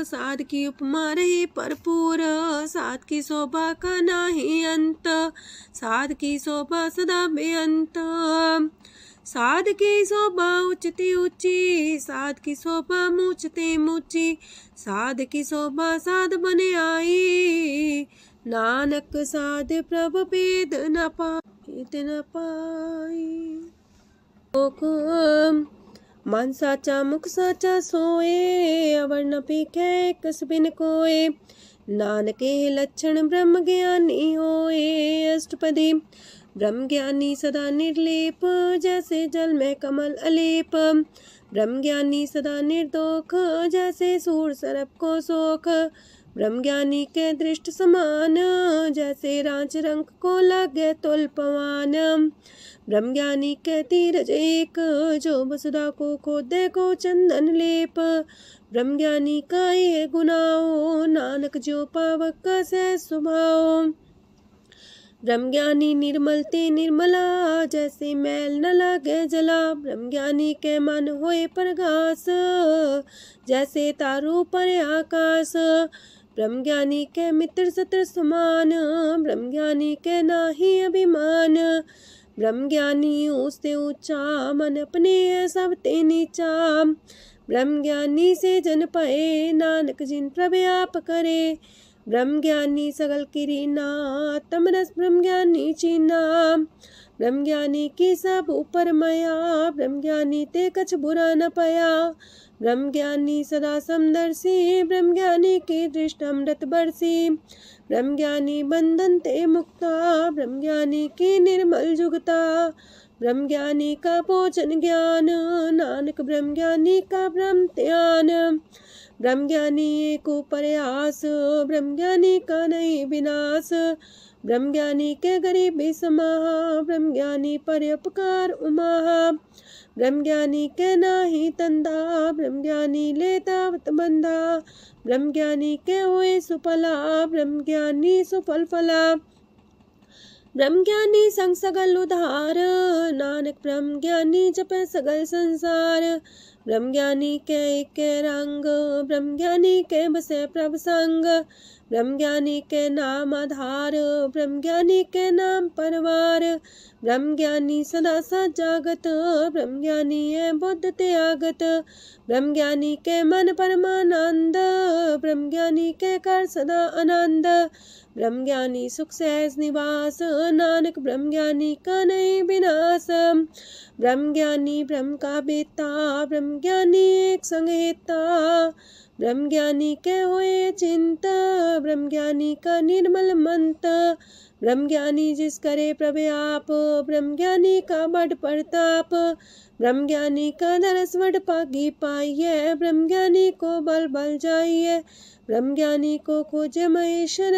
साध की उपमा रहे भरपूर, साध की शोभा का नाही अंत, साध की शोभा सदा बेअंत, साध की शोभा उच्चते ऊंची, साध की शोभा मूचते मूची, साध की शोभा साध बने आई, नानक साध प्रभु भेद न पाई, मन साचा मुख साचा सोए, अवर न पीखे कस बिन कोए, नानके लक्षण ब्रह्म ज्ञानी होए, अष्टपदी ब्रह्म ज्ञानी सदा निर्लेप, जैसे जल में कमल अलेप, ब्रह्म ज्ञानी सदा निर्दोख, जैसे सूर सरप को सोख, ब्रह्म ज्ञानी के दृष्ट समान, जैसे रांच रंग को लगे तुल पवान, ब्रह्म ज्ञानी के तीरज एक, जो वसुधा को खोदे को चंदन लेप, ब्रह्म ज्ञानी का ये गुनाओ, नानक जो पावक का सह स्वभाव, ब्रह्म ज्ञानी निर्मल ते निर्मला, जैसे मैल न लागे जला, ब्रह्म ज्ञानी के मन होए प्रगास, जैसे तारू पर आकाश, ब्रह्म ज्ञानी के मित्र सत्र समान, ब्रह्म ज्ञानी के नाही अभिमान, ब्रह्म ज्ञानी ऊंचते ऊंचा, मन अपने सब ते नीचा, ब्रह्म ज्ञानी से जन पाए, नानक जिन प्रभु आप करे, ब्रह्म ज्ञानी सगल किरीना, तमरस ब्रह्म ज्ञानी चीना, ब्रह्म ज्ञानी की सब ऊपर माया, ब्रह्म ज्ञानी ते कछ बुरा न पाया, ब्रह्म ज्ञानी सदा समदर्शी, ब्रह्म ज्ञानी की दृष्ट अमृत बरसी, ब्रह्म ज्ञानी बंधन ते मुक्ता, ब्रह्म ज्ञानी की निर्मल जुगता, ब्रह्म ज्ञानी का भोजन ज्ञान, नानक ब्रह्म ज्ञानी का ब्रह्म ध्यान, ब्रह्म ज्ञानी एक प्रयास, ब्रह्म ज्ञानी का नहीं विनाश, ब्रह्म ज्ञानी के गरीबी समाहा, ब्रह्म ज्ञानी पर उपकार उमाहा, ब्रह्म ज्ञानी के नाही तंदा, ब्रह्म ज्ञानी लेता बंधा, ब्रह्म ज्ञानी के हुए सुफला, ब्रह्म ज्ञानी सुफल फला। ब्रह्म ज्ञानी संग सगल उधार, नानक ब्रह्म ज्ञानी जपे सगल संसार। ब्रह्म ज्ञानी के एक रंग, ब्रह्म ज्ञानी के बसे प्रभ संग, ब्रह्म ज्ञानी के नाम आधार, ब्रह्म ज्ञानी के नाम परवार। ब्रह्म ज्ञानी सदा सजागत, ब्रह्म ज्ञानी है बुद्ध त्यागत, ब्रह्म ज्ञानी के मन परमानंद, ब्रह्म ज्ञानी के कर सदा आनंद। ब्रह्म ज्ञानी सुख सहज निवास, नानक ब्रह्म ज्ञानी का नहीं विनाश। ब्रह्म ज्ञानी ब्रह्म का बेटा, ब्रह्म ज्ञानी एक संग हेता, ब्रह्म ज्ञानी के हुए चिंता, ब्रह्म ज्ञानी का निर्मल मंत। ब्रह्म ज्ञानी जिस करे प्रभु आप, ब्रह्म ज्ञानी का बड़ प्रताप, ब्रह्म ज्ञानी का दरस वड पागी पाइये, ब्रह्म ज्ञानी को बल बल जाइए, ब्रह्म ज्ञानी को खोजे महेश्वर,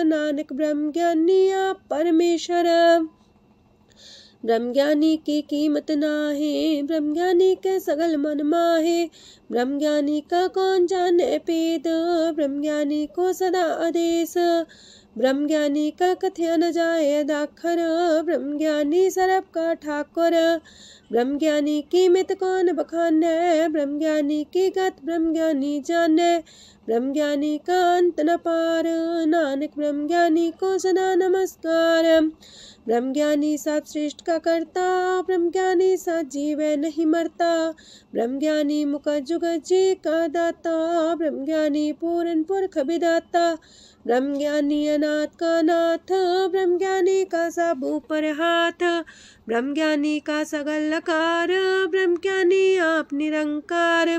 नानक ब्रह्म ज्ञानी आप परमेश्वर। ब्रह्म ज्ञानी की कीमत नाहे, ब्रह्म ज्ञानी के सगल मन माहे, ब्रह्म ज्ञानी का कौन जाने पेद, ब्रह्म ज्ञानी को सदा आदेश, ब्रह्म ज्ञानी का कथ्य न जाए दाखर, ब्रह्म ज्ञानी सरब का ठाकुर। ब्रह्म ज्ञानी की मित कौन बखाने, ब्रह्म ज्ञानी की गत ब्रह्म ज्ञानी जाने, ब्रह्म ज्ञानी का अंत न पार, नानक ब्रह्म ज्ञानी को सदा नमस्कार। ब्रह्म ज्ञानी सब सृष्टि का करता, ब्रह्म ज्ञानी सजीव नहीं मरता, ब्रह्म ज्ञानी मुख जुग जी का दाता, ब्रह्म ज्ञानी पूर्ण पुरख विदाता, ब्रह्म ज्ञानी अनाथ का नाथ, ब्रह्म ज्ञानी का सब ऊपर हाथ, ब्रह्म ज्ञानी का सगल लकार, ब्रह्म ज्ञानी आप निरंकार।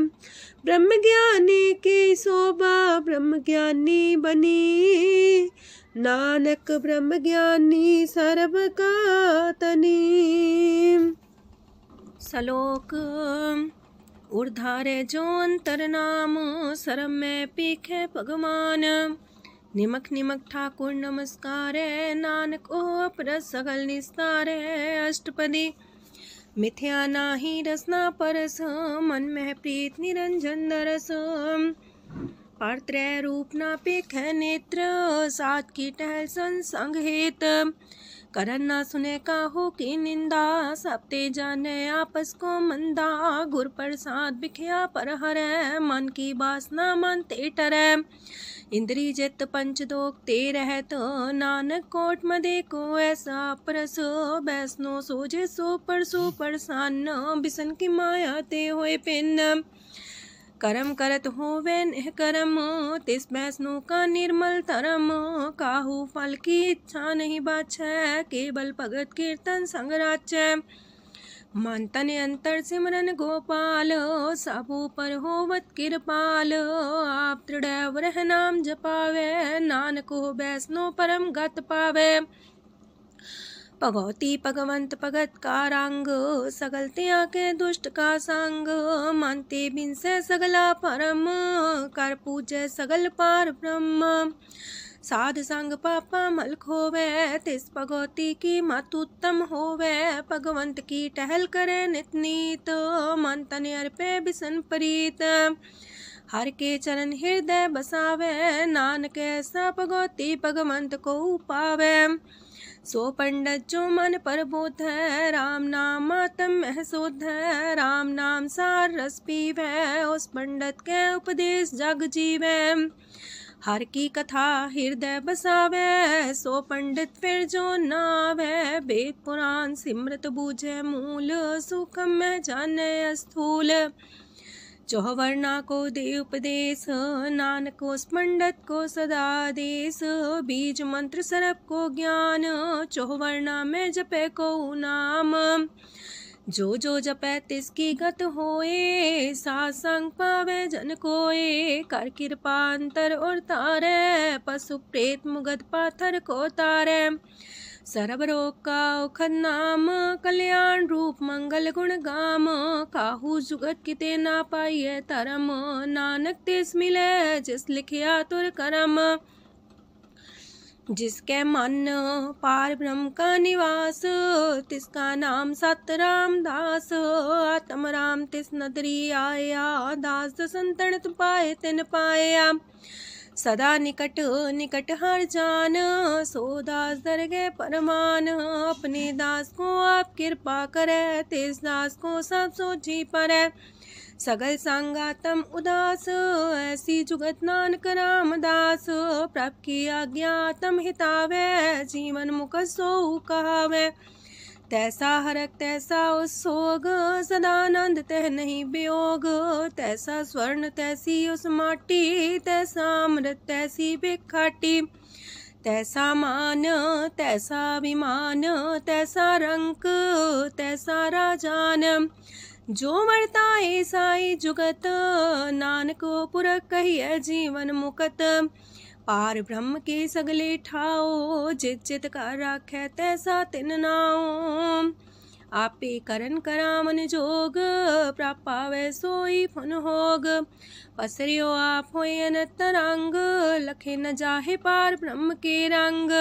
ब्रह्म ज्ञानी की शोभा ब्रह्म ज्ञानी बनी, नानक ब्रह्म ज्ञानी सर्ब का तनी। श्लोक उर्धारे जो अंतर नाम, सरम में पीखे भगवान, निमक निमक ठाकुर नमस्कार, नानक ओ पर सगल निस्तार। अष्टपदी मिथ्या नाही रसना परस, मन में प्रीत निरंजन दरस, पात्रय रूप ना पेख नेत्र, सात की टहल संसंग हेत, करन ना सुने काहू की निंदा, सब ते जाने आपस को मंदा, गुर प्रसाद बिखया पर हरै, मन की बासना मानते टरै, इंद्री जित पंच दोख ते रहत, नानक कोट मदे को ऐसा परस, बैसनो सोजे सो परसो परसान, बिसन की माया ते होए पिन, करम करत होवे निह करम, तिस बैसनो का निर्मल तरम, काहू फल की इच्छा नहीं बाछै, केवल भगत कीर्तन संग राचै, मन तन अंतर सिमरन गोपाल, सब ऊपर होवत कृपाल, आप दृढ़ रह नाम जपावे, नानक हो बैसनो परम गत पावे, भगवती भगवंत भगत का रंग, सगल त्याग के दुष्ट का संग, मानते बिन से सगला परम, कर पूजे सगल पार ब्रह्म, साध संग पापा मल खोवे, तिस भगवती की मत उत्तम होवे, भगवंत की टहल करे नित नीत, मन तन अर्पे बिसन प्रीत, हर के चरण हृदय बसावे, नानक ऐसा भगवती भगवंत को पावे, सो पंडित जो मन पर बोध है, राम नाम आत्म में शोध है, राम नाम सार रस पीवे, उस पंडित के उपदेश जग जीवे, हर की कथा हृदय बसावे, सो पंडित फिर जो नावे, वेद पुराण सिमृत बूझे मूल, सुखम में जाने स्थूल, चौवर्णा को दे उपदेश, नानक उस पंडित को सदा देश, बीज मंत्र सरप को ज्ञान, चौवर्णा में जपे को नाम, जो जो जपे तिसकी गत होए, सासंग पावे जन कोए, कर कृपा अंतर और तारे, पशु प्रेत मुगध पाथर को तारे, सरब रोग का औखद नाम, कल्याण रूप मंगल गुण गाम, काहू जुगत किते ना पाइये तरम, नानक तिस मिले जिस लिखिया तुर करम, जिसके मन पार ब्रह्म का निवास, तिसका नाम सत रामदास। आत्म राम तिस नदरी आया, दास दसंतन पाए तिन पाया। सदा निकट निकट हर जान, सो दास दरगे परमान। अपने दास को आप कृपा करे, तिस दास को सब सोझी परै। सगल संगातम उदास, ऐसी जुगत नानक रामदास। प्रभ की आज्ञा तम हितावे, जीवन मुख सो कहावे। तैसा हरक तैसा उत्सोग, सदानंद तह नहीं वियोग। तैसा स्वर्ण तैसी उस माटी, तैसा अमृत तैसी भिखाटी। तैसा मान तैसा अभिमान, तैसा रंक तैसा राजान। जो वर्ताए साई जुगत, नानक पुरख कहिए जीवन मुकत। पार ब्रह्म के सगले ठाओ, जित जित कर राखै तैसा तिन नाओ। आपे करन करामन जोग, प्रापावे सोई फुन होग। पसरियो आप होए अनंत रंग, लखे न जाहे पार ब्रह्म के रंग।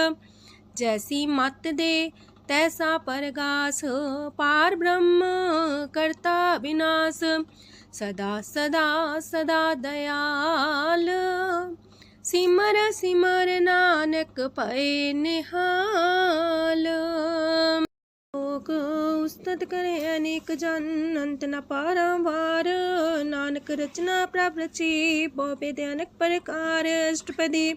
जैसी मत दे तैसा परगास, पार ब्रह्म करता विनाश। सदा सदा सदा दयाल, सिमर सिमर नानक पए निहाल। लोक उस्तत करे अनेक जन, अंत न पारावार। नानक रचना प्रभ रची, बहु अनेक प्रकार। अष्टपदी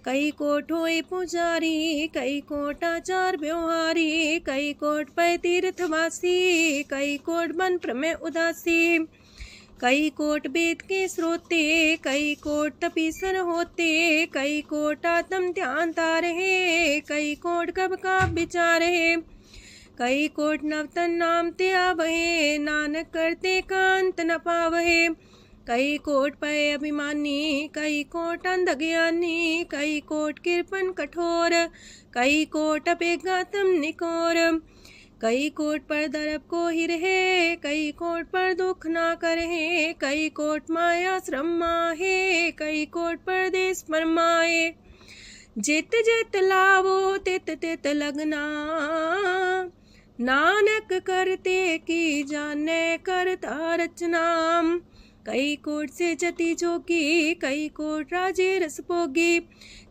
कई कोट होए पुजारी, कई कोट आचार व्यवहारी। कई कोट पै तीर्थवासी, कई कोट बन प्रमेय उदासी। कई कोट वेद के स्रोते, कई कोट तपीसर होते। कई कोट आत्म ध्यान तारहे, कई कोट कब का विचार है। कई कोट नवतन नाम ते आवहे, नानक करते कांत न पावहे। कई कोट पय अभिमानी, कई कोट अंधज्ञानी। कई कोट कृपन कठोर, कई कोट अपेगातम निकोर। कई कोट पर दरब को ही रहे, कई कोट पर दुख ना करहे। कई कोट माया श्रम माहे, कई कोट परदेश परमाए। जित जित लावो तित तित लगना, नानक करते की जाने करता रचना। कई कोट से जति जोगी, कई कोट राजे रस भोगी।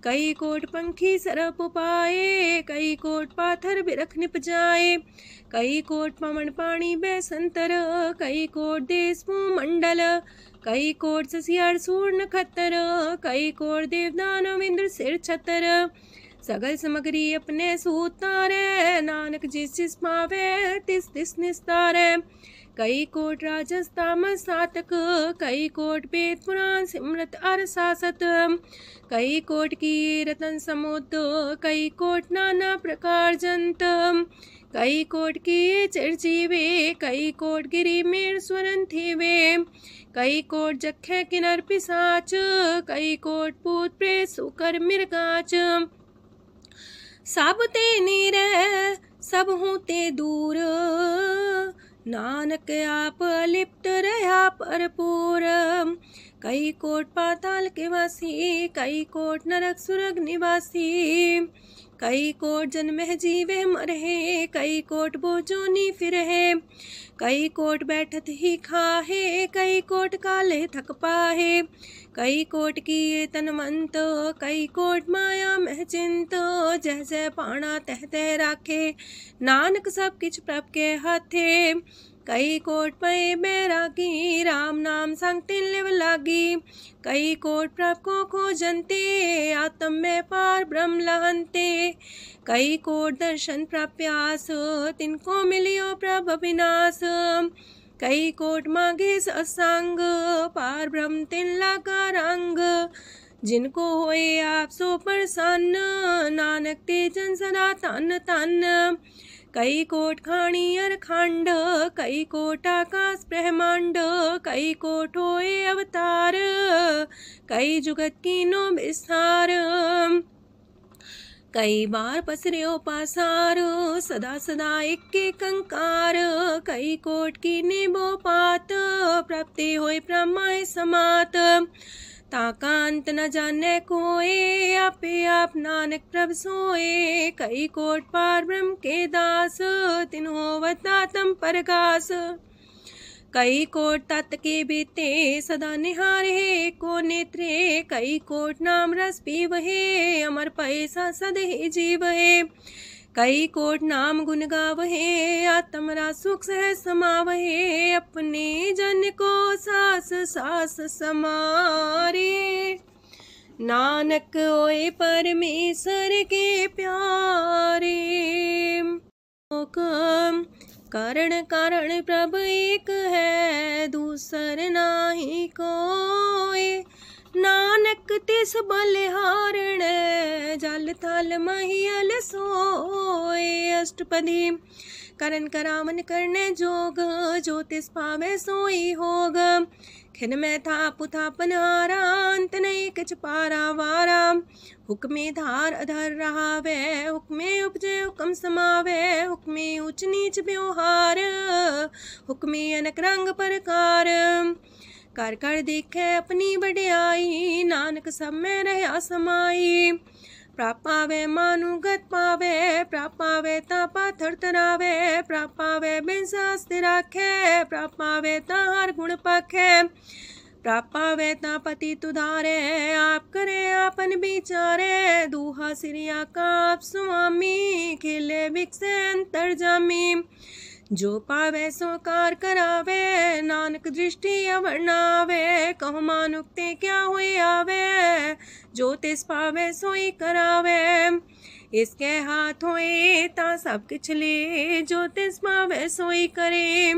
कई कोट पंखी सरप पाए, कई कोट पाथर बिरख निप जाए। कई कोट पवन पानी बैसंतर, कई कोट देश मंडल। कई कोट ससियार सूर नखत्तर, कई कोट देवदानव इंद्र सिर छतर। सगल समग्री अपने सूतारे, नानक जिस जिस पावे तिस तिस निस्तारे। कई कोट राजस तामस सातक, कई कोट वेद पुराण सिमरत अर सासत। कई कोट की रतन समुद्र, कई कोट नाना प्रकार जंत। कई कोट की चिरजीवे, कई कोट गिरी मेर स्वरन थीवे। कई कोट जखे किनर पिसाच, कई कोट पूत प्रेत सुकर मिर्गाच। सब ते नीरे सब हूँ ते दूर, नानक आप लिप्त रहा भरपूर। कई कोट पाताल के वासी, कई कोट नरक सुरग निवासी। कई कोट जन्मह जीवे मरहे, कई कोट बोझोनी फिरहे। कई कोट बैठत ही खाहे, कई कोट काले थक पाहे। कई कोट किए तनमंत, कई कोट माया मह चिंत। जह जह पाणा तह तह राखे, नानक सब किछ प्रभ के हाथे। कई कोट पए बैरागी, राम नाम संग तिन लिव लागी। कई कोट प्रभ को खोजंते, आत्म में पार ब्रह्म लहंते। कई कोट दर्शन प्रप्यास, तिनको मिलियो प्रभ अविनाश। कई कोट मांगे सत्संग, पार ब्रह्म तिन लागा रंग। जिनको होए आप सो प्रसन्न, नानक ते जन सदा तन तन। कई कोट खाणी अर खंड, कई कोट आकाश ब्रह्मांड। कई कोट होए अवतार, कई जुगत कीनो विस्तार। कई बार पसर्यो पासार, सदा सदा एक कंकार। कई कोट की निबो पात, प्राप्ति होए प्रमाय समात। ताका अंत न जाने कोय, आपे आप नानक प्रभ सोए। कई कोट पार ब्रह्म के दास, तिन्हों वतातम परगास। कई कोट तत् के बीते, सदा निहारे को नेत्रे। कई कोट नाम रस पीवहे, अमर पैसा सद ही जीवहे। कई कोट नाम गुण गावहे, आत्मरा सुख सह समावहे। अपने जन को सास सास समारे, नानक होए परमेश्वर के प्यारे। कारण कारण प्रभ एक है, दूसर नाही कोय। नानक तिस बलिहारण, जल थल महियल सोए। अष्टपदी करन करावन करने जोग, जो तिस पावे सोई होग। खिन में था पुथापन हारा, अंत नहीं किछ पारा वारा। हुक्मे धार अधर रहावे, हुक्मे उपजे हुक्म समावे। हुक्मे ऊंच नीच व्यवहार, हुक्मे अनक रंग प्रकार। कर कर देखे अपनी बड़ाई, नानक सब में रहा समाई। प्रापावे मानुगत पावे, प्रापावे ता पाथर तरावे। प्रापावे बिन शास्त्र राखे, प्रापावे ता हर गुण पाखे। प्रापावे ता पति तुधारे, आप करे आपन विचारे। दूहा सिरिया का आप स्वामी, खिले बिकसे अंतर जामी। जो पावे सो कार करावे, नानक दृष्टि अवर्णावे। कहो मानुक्ते क्या हुए आवे, जो तिस पावे सोई करावे। इसके हाथ होए ता सब किछ ले, जो तिस पावे सोई करे।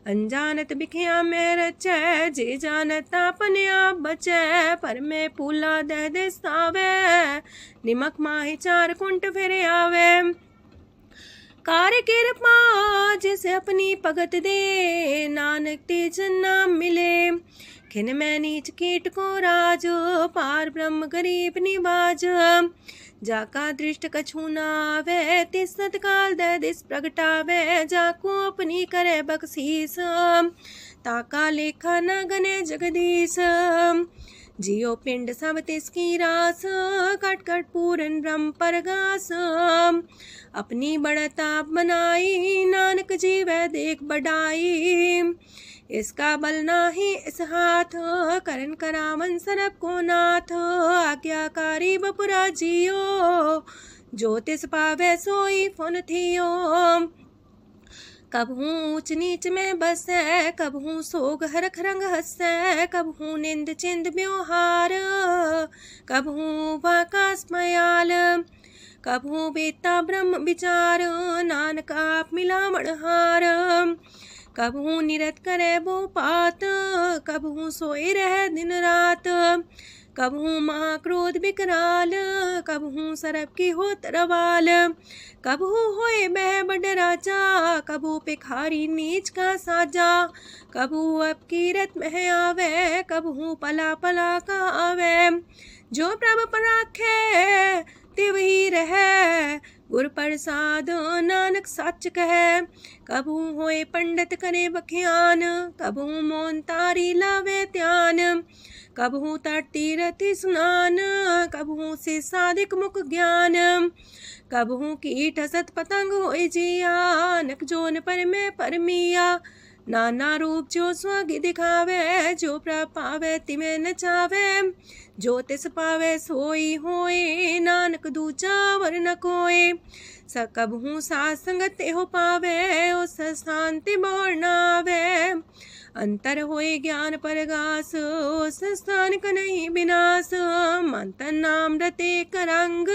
अनजानत बिखिया में रचै, जे जानत अपने आप बचै। पर में पूला दह दिस्तावे, निमक माही चार कुंट फिर आवे। कार्य कृपा जिसे अपनी भगत दे, नानक तेज नाम मिले। खिन में नीच कीट को राज, पार ब्रह्म गरीब निवाज। जाका दृष्ट कछु न आवे, तिस सतकाल दे दिस प्रगटावे। जाको अपनी करे बख्शीस, ताका लेखा न गने जगदीश। जियो पिंड सब तिसकी रास, कट कट पूरन ब्रह्म परगास। अपनी बढ़त आप बनाई, नानक जीवै देख बढ़ाई। इसका बल नाही इस हाथ, करन करावन सरब को नाथ। आज्ञाकारी बपुरा जियो, जो तिस पावे सोई फुन थियो। कबहू ऊंच नीच में बसै, कबहू सोग हरख रंग हसै। कबहू निंद चिंद व्यवहार, कबहू वाकास मयाल। कबहू बेता ब्रह्म विचार, नानक आप मिलावण हार। कबहू निरत करे वो पात, कबहू सोए रह दिन रात। कबहू महाक्रोध विकराल, कबहू सरब की होत रवाल। कबहू होए बह बड़ राजा, कबहू पिखारी नीच का साजा। कबहू अब कीरत में आवे, कबहू पला पला का आवे। जो प्रभ पर राखे तिव ही रहे, गुर प्रसाद नानक सच कहे। कबहू होए पंडित करे बख्यान, कबहू मौन तारी लावे ध्यान। कबहू तट तीरथि स्नान, कबहू से साधिक मुख ज्ञान। कबहू कीट हसत पतंग होए जिया, नक जोन पर में परमिया। नाना रूप जो स्वागी दिखावे, जो प्रभ पावे तिमें नचावे। जो तिस पावे सोई होए, नानक दूजा वर न कोय। सकबहू साथ संगत हो पावे, उस शांति मोर नावे। अंतर होए ज्ञान परगास, उस स्थान का नहीं विनाश। मंतन नाम रते करंग,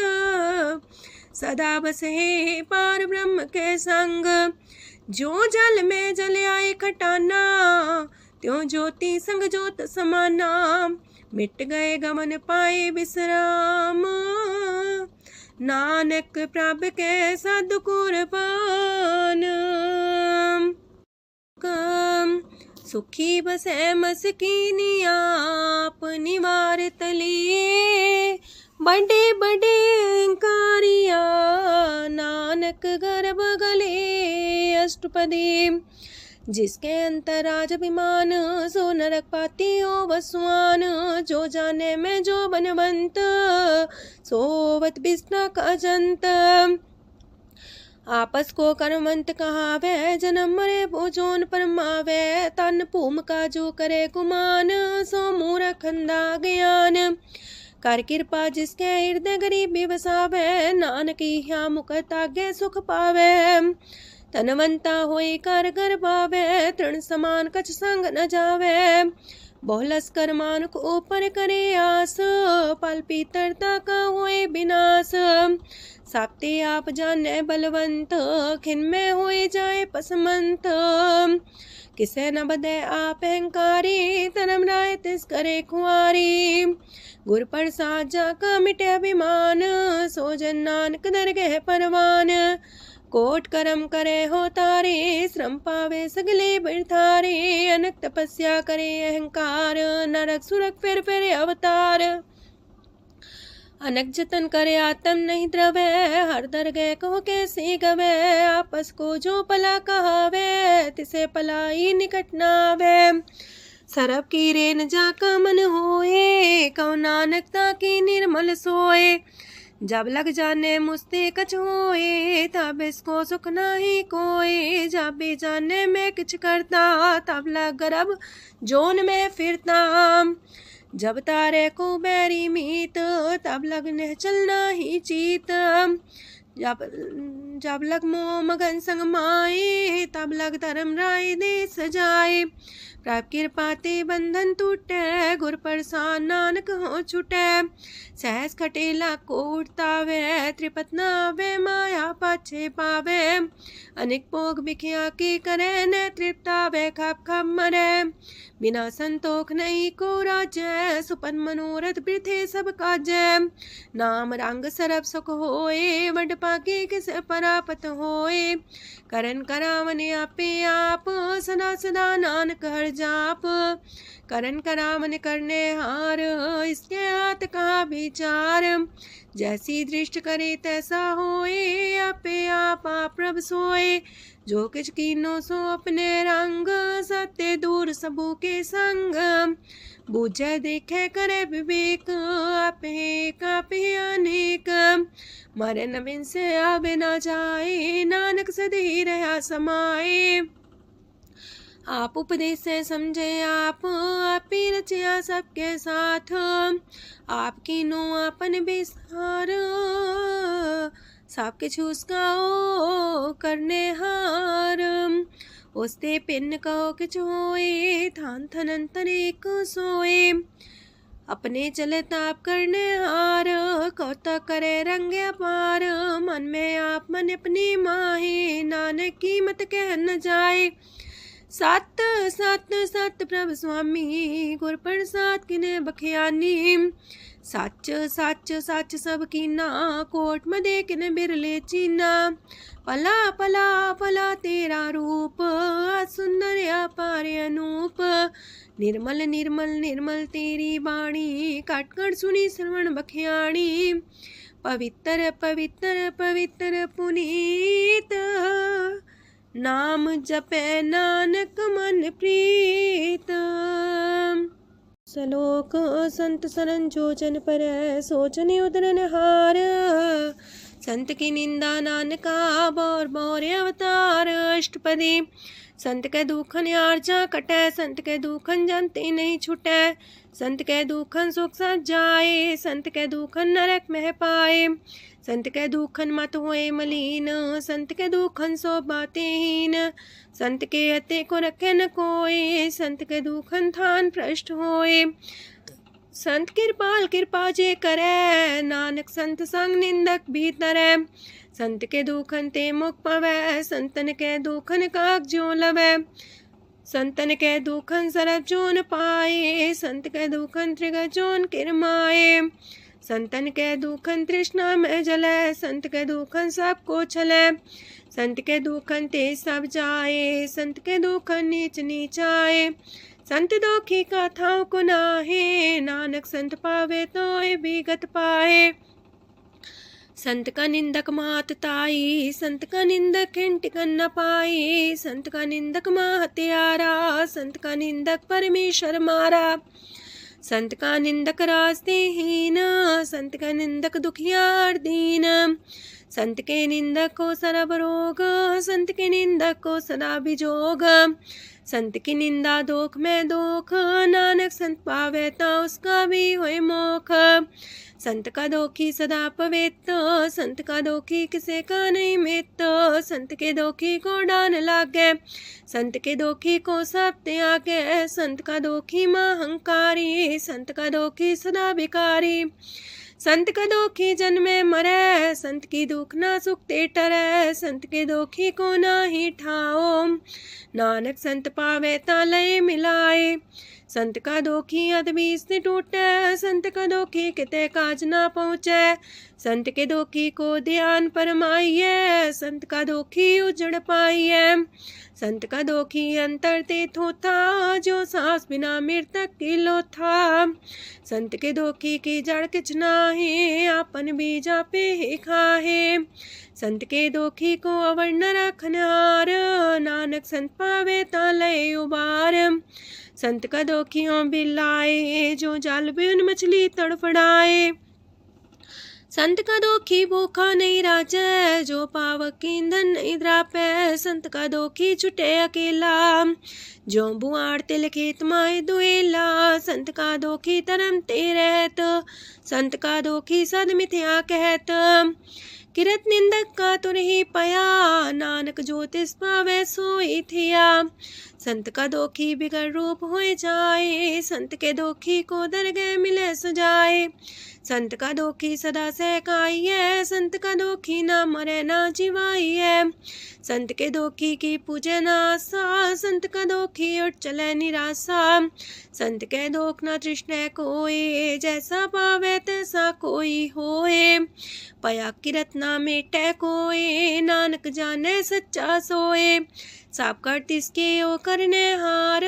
सदा बसे पार ब्रह्म के संग। जो जल में जल आए खटाना, त्यों ज्योति संग ज्योत समाना। मिट गए गमन पाए विश्राम, नानक प्रभ के सद कुर्बान। सुखी बसे मस्कीनी आप निवार तलिए। बड़े बड़े कारिया नानक गर्भ गले। अष्टपदी जिसके अंतराज अभिमान, सो नरक पाती हो वसुआन। जो जाने में जो बनवंत, सोवत बिस्ना का जंत। आपस को कर्मंत कहावे, जन्म मरे भोजोन परमावे। तन भूम का जो करे गुमान, सो मूर्ख अंधा ज्ञान। कर कृपा जिसके हृदय गरीबी बसावे, नानक यहाँ मुख तागे सुख पावे। तनवंता होई कर घर बावे, तृण समान कछ संग न जावे। बहुलस कर मानुक ऊपर करे आस, पल पीतरता का होए विनाश। साप्ते आप जाने बलवंत, खिन में होए जाए पसमंत। किसे न बदे आप अहंकारी, तनम राय तिस करे खुआरी। गुर प्रसाद जाका मिटे अभिमान, सो जन नानक दरगह परवान। कोट करम करे हो तारे, श्रम पावे सगले बिरथारे। अनक तपस्या करे अहंकार, नरक सुरक फिर अवतार। अनक जतन करे आत्म नहीं द्रवे, हर दरगह कहो कैसे गवे। आपस को जो पला कहावे, तिसे पलाई निकट नावे। सरब की रेन जाका मन होए, कहो नानकता की निर्मल सोए। जब लग जाने मुस्ते कछ होए, तब इसको सुख नाही कोई। जब भी जाने में किछ करता, तब लग गर्भ जोन में फिरता। जब तारे को बैरी मीत, तब लगने चलना ही चीत। जब लग मोह मगन संग माए, तब लग धर्म राय दे सजाए। प्रभ कृपा ते बंधन टूटे, गुर प्रसाद नानक हो छूटे। सहस खटेला को उठतावे, त्रिपत नावे माया पाछे पावे। अनेक भोग बिखिया की करे, न तृप्तावे खप खप मरे। बिना संतोख नहीं को राजै, सुपन मनोरथ वृथे सब काजै। नाम रंग सरब सुख होए, वड पाके किस परापत होए। करन करावन आपे आप, सदा सदा नानक हर जाप। करन करावन करने हार, इसके हाथ का विचार। जैसी दृष्ट करे तैसा होए, आपे आप प्रभ सोए। जो किछ कीनो सो अपने रंग, सत्य दूर सबू के संग। बूझे देखे करे विवेक, आपे अनेक। मरे न बिन से आवे न जाए, नानक सदी रहा समाए। आप उपदेश से समझे आप ही रचिया सबके साथ। आपकी नो आपन बेसार, सबके छूस गाओ करने हार। उसते पिन कहो किछ होए, थान थनंतर एक सोए। अपने चले ताप करने हार, कौतक करे रंग अपार। मन में आप मन अपनी माहे, नानक की मत कह न जाए। सत सत सत प्रभ स्वामी, गुर प्रसाद किने बखियानी। सच सच सच सब कीना, कोट मदे किने बिरले चीना। पला पला पला तेरा रूप, सुंदर अपार अनूप। निर्मल निर्मल निर्मल तेरी बाणी, काट कर सुनी श्रवण बखियाणी। पवित्र पवित्र पवित्र पुनीत, नाम जपे नानक मन प्रीत। सलोक संत सरन जोजन पर, सोचने उदरन हार। संत की निंदा नानका, बौर बौर अवतार। अष्टपदी संत के दुखन आर्जा कटै, संत के दुखन जानते नहीं छुटै। संत के दुखन सुख सब जाए, संत के दुखन नरक में पाए। संत के दुखन मत होए मलीन, संत के दुखन सो बातें हीन। संत के अते को रखे न कोई, संत के दुखन थान भ्रष्ट होए। संत कृपाल कृपा जे करे, नानक संत संग निंदक भीतरै। संत के दुखन ते मुख पवै, संतन के दुखन काक जो लवै। संतन के दुखन सरब जोन पाए, संत के दुखन त्रिगत जोन किरमाए। संतन के दुखन तृष्णा में जले, संत के दुखन सबको छले। संत के दुखन ते सब जाए, संत के दुखन नीच नीचाए। संत दोखी कथाओं को नाहे, नानक संत पावे तो विगत पाए। संत का निंदक मात ताई, संत का निंदक खिंटिकन न पाई, संत का निंदक माँ हत्यारा, संत का निंदक परमेश्वर मारा। संत का निंदक रास्ते हीन, संत का निंदक दुखियार दीन, संत के निंदक को सरब रोग, संत के निंदक को सदा बिजोग। संत की निंदा दोख में दोख, नानक संत पावे ता उसका भी होए मोख। संत का दोखी सदा पवित्र, संत का दोखी किसे का नहीं मित, संत के दोखी को डान लागे, संत के दोखी को सब त्यागे, संत का दोखी महांकारी, संत का दोखी सदा भिकारी। संत का दोखी जन्मे मरे, संत की दुख ना सुख ते टरे, संत के दोखी को ना ही ठाओ, नानक संत पावे ता लय मिलाए। संत का दोखी अदबीस से टूटे, संत का दोखी किते काज ना पहुँचे, संत के दोखी को ध्यान परमाइए, संत का दोखी उजड़ पाइए। संत का दोखी अंतर ते थोथा, जो सांस बिना मृतक की लोथा। संत के दोखी की जड़ किछ नाहे, आपन बीजा पे ही खाहे। संत के दोखी को अवर न रखनहार, नानक संत पावे ता लय उबार। संत का दोखियों बिलाए, जो जाल बिन मछली तड़फड़ाए। संत का दोखी भूखा नहीं राजे, जो पावक ईंधन नहीं द्रापे। संत का दोखी छुटे अकेला, जो बुआड़ तिल खेत माए दुएला। संत का दोखी तरम ते रहत, संत का दोखी सद मिथ्या कहत। किरत निंदक का तुर ही पया, नानक जो तिस पावे सोई थिया। संत का दोखी बिगड़ रूप होए जाए, संत के दोखी को दरगह मिले सुजाए। संत का दोखी सदा सहकाइए, संत का दोखी ना मरे ना जिवाइए। संत के दोखी की पूजे ना आशा, संत का दोखी उठ चले निराशा। संत के दोख ना तृष्णा कोई, जैसा पावे तैसा कोई होए। पया किरत ना मेटे कोई, नानक जाने सच्चा सोए। साप कर तिसके ओ करने हार,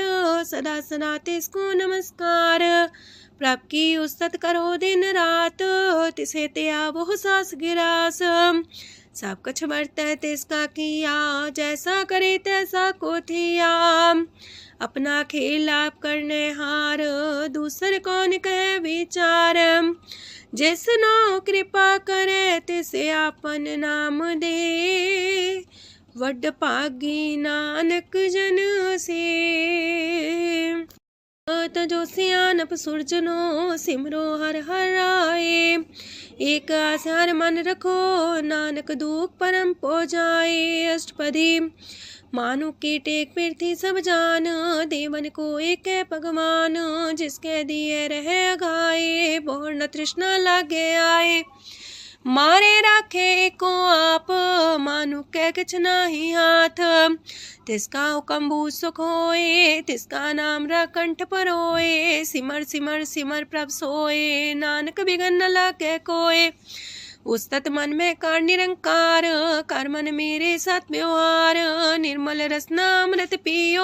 सदा सदा तिसको नमस्कार। प्रभ की उस्तत करो दिन रात, तिसे त्या वो सास गिरास। सब कुछ बरते तिसका किया, जैसा करे तैसा को थिया। अपना खेल आप करने हार, दूसर कौन कहे विचार। जिसनो कृपा करे तिसे आपन नाम दे, वड पागी नानक जन से। तजो सियानप सुरजनो, सिमरो हर हर आए। एक आसार मन रखो, नानक दुख परम पो जाए। अष्टपदी मानु के टेक पृथ्वी सब जान, देवन को एक है भगवान। जिसके दिए रहे अघाए, बोर न तृष्णा लागे आए। मारे राखे को आप, मानु के किछ नाही हाथ। तिसका हुक्म भू सुख होए, तिसका नाम रकंठ पर होए। सिमर सिमर सिमर प्रभ सोए, नानक बिगन न लागे कोय। उस्तत मन में कर निरंकार, कर मन मेरे साथ व्यवहार। निर्मल रसना अमृत पियो,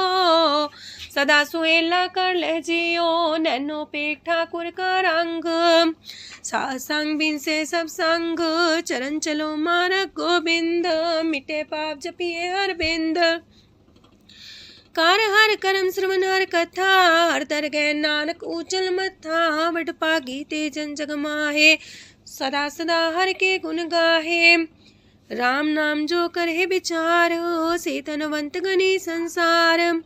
सदा सुहेला कर ले जियो। नैनो पेट ठाकुर का रंग, सासंग बिन से सब संग। चरण चलो मार्ग गोविंद, मिटे पाप जपिए हर बिंद। कार हर करम श्रवण हर कथा, हर तर गए नानक ऊचल मथा। वड पागी ते जन जग माहे, सदा सदा हर के गुण गाहे। राम नाम जो करे विचार, से तनवंत गनी संसार।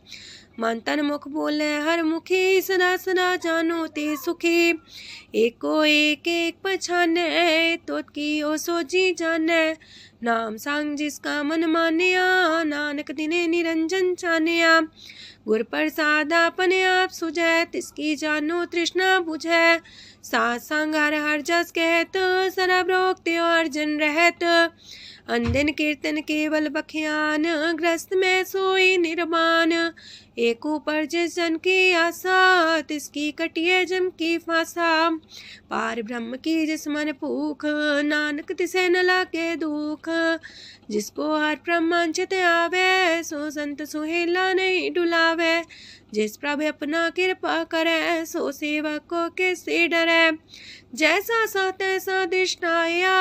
मन तन मुख बोले हर मुखी, सदा सदा जानो ते सुखी। एको एक एक पछाने, तो की ओ सोजी जाने। नाम संग जिसका मन मानिया, नानक दिने निरंजन चानिया। गुर प्रसाद अपने आप सुझे, तिसकी जानो तृष्णा बुझे। सात संग हर हर जस कहत, सरब रोग त्यो अर्जन रहत। अंदिन कीर्तन केवल बख्यान, ग्रस्त में सोई निर्माण। एक ऊपर जिस जन की आशा, तिसकी कटिए जम की फांसा। पार ब्रह्म की जिस मन भूख, नानक तिसे न लागे दुख। जिसको हर प्रमांचित आवे, सो संत सुहेला नहीं डुलावे। जिस प्रभु अपना कृपा करे, सो सेवक को किससे डरे। जैसा सा तैसा दृष्टाया,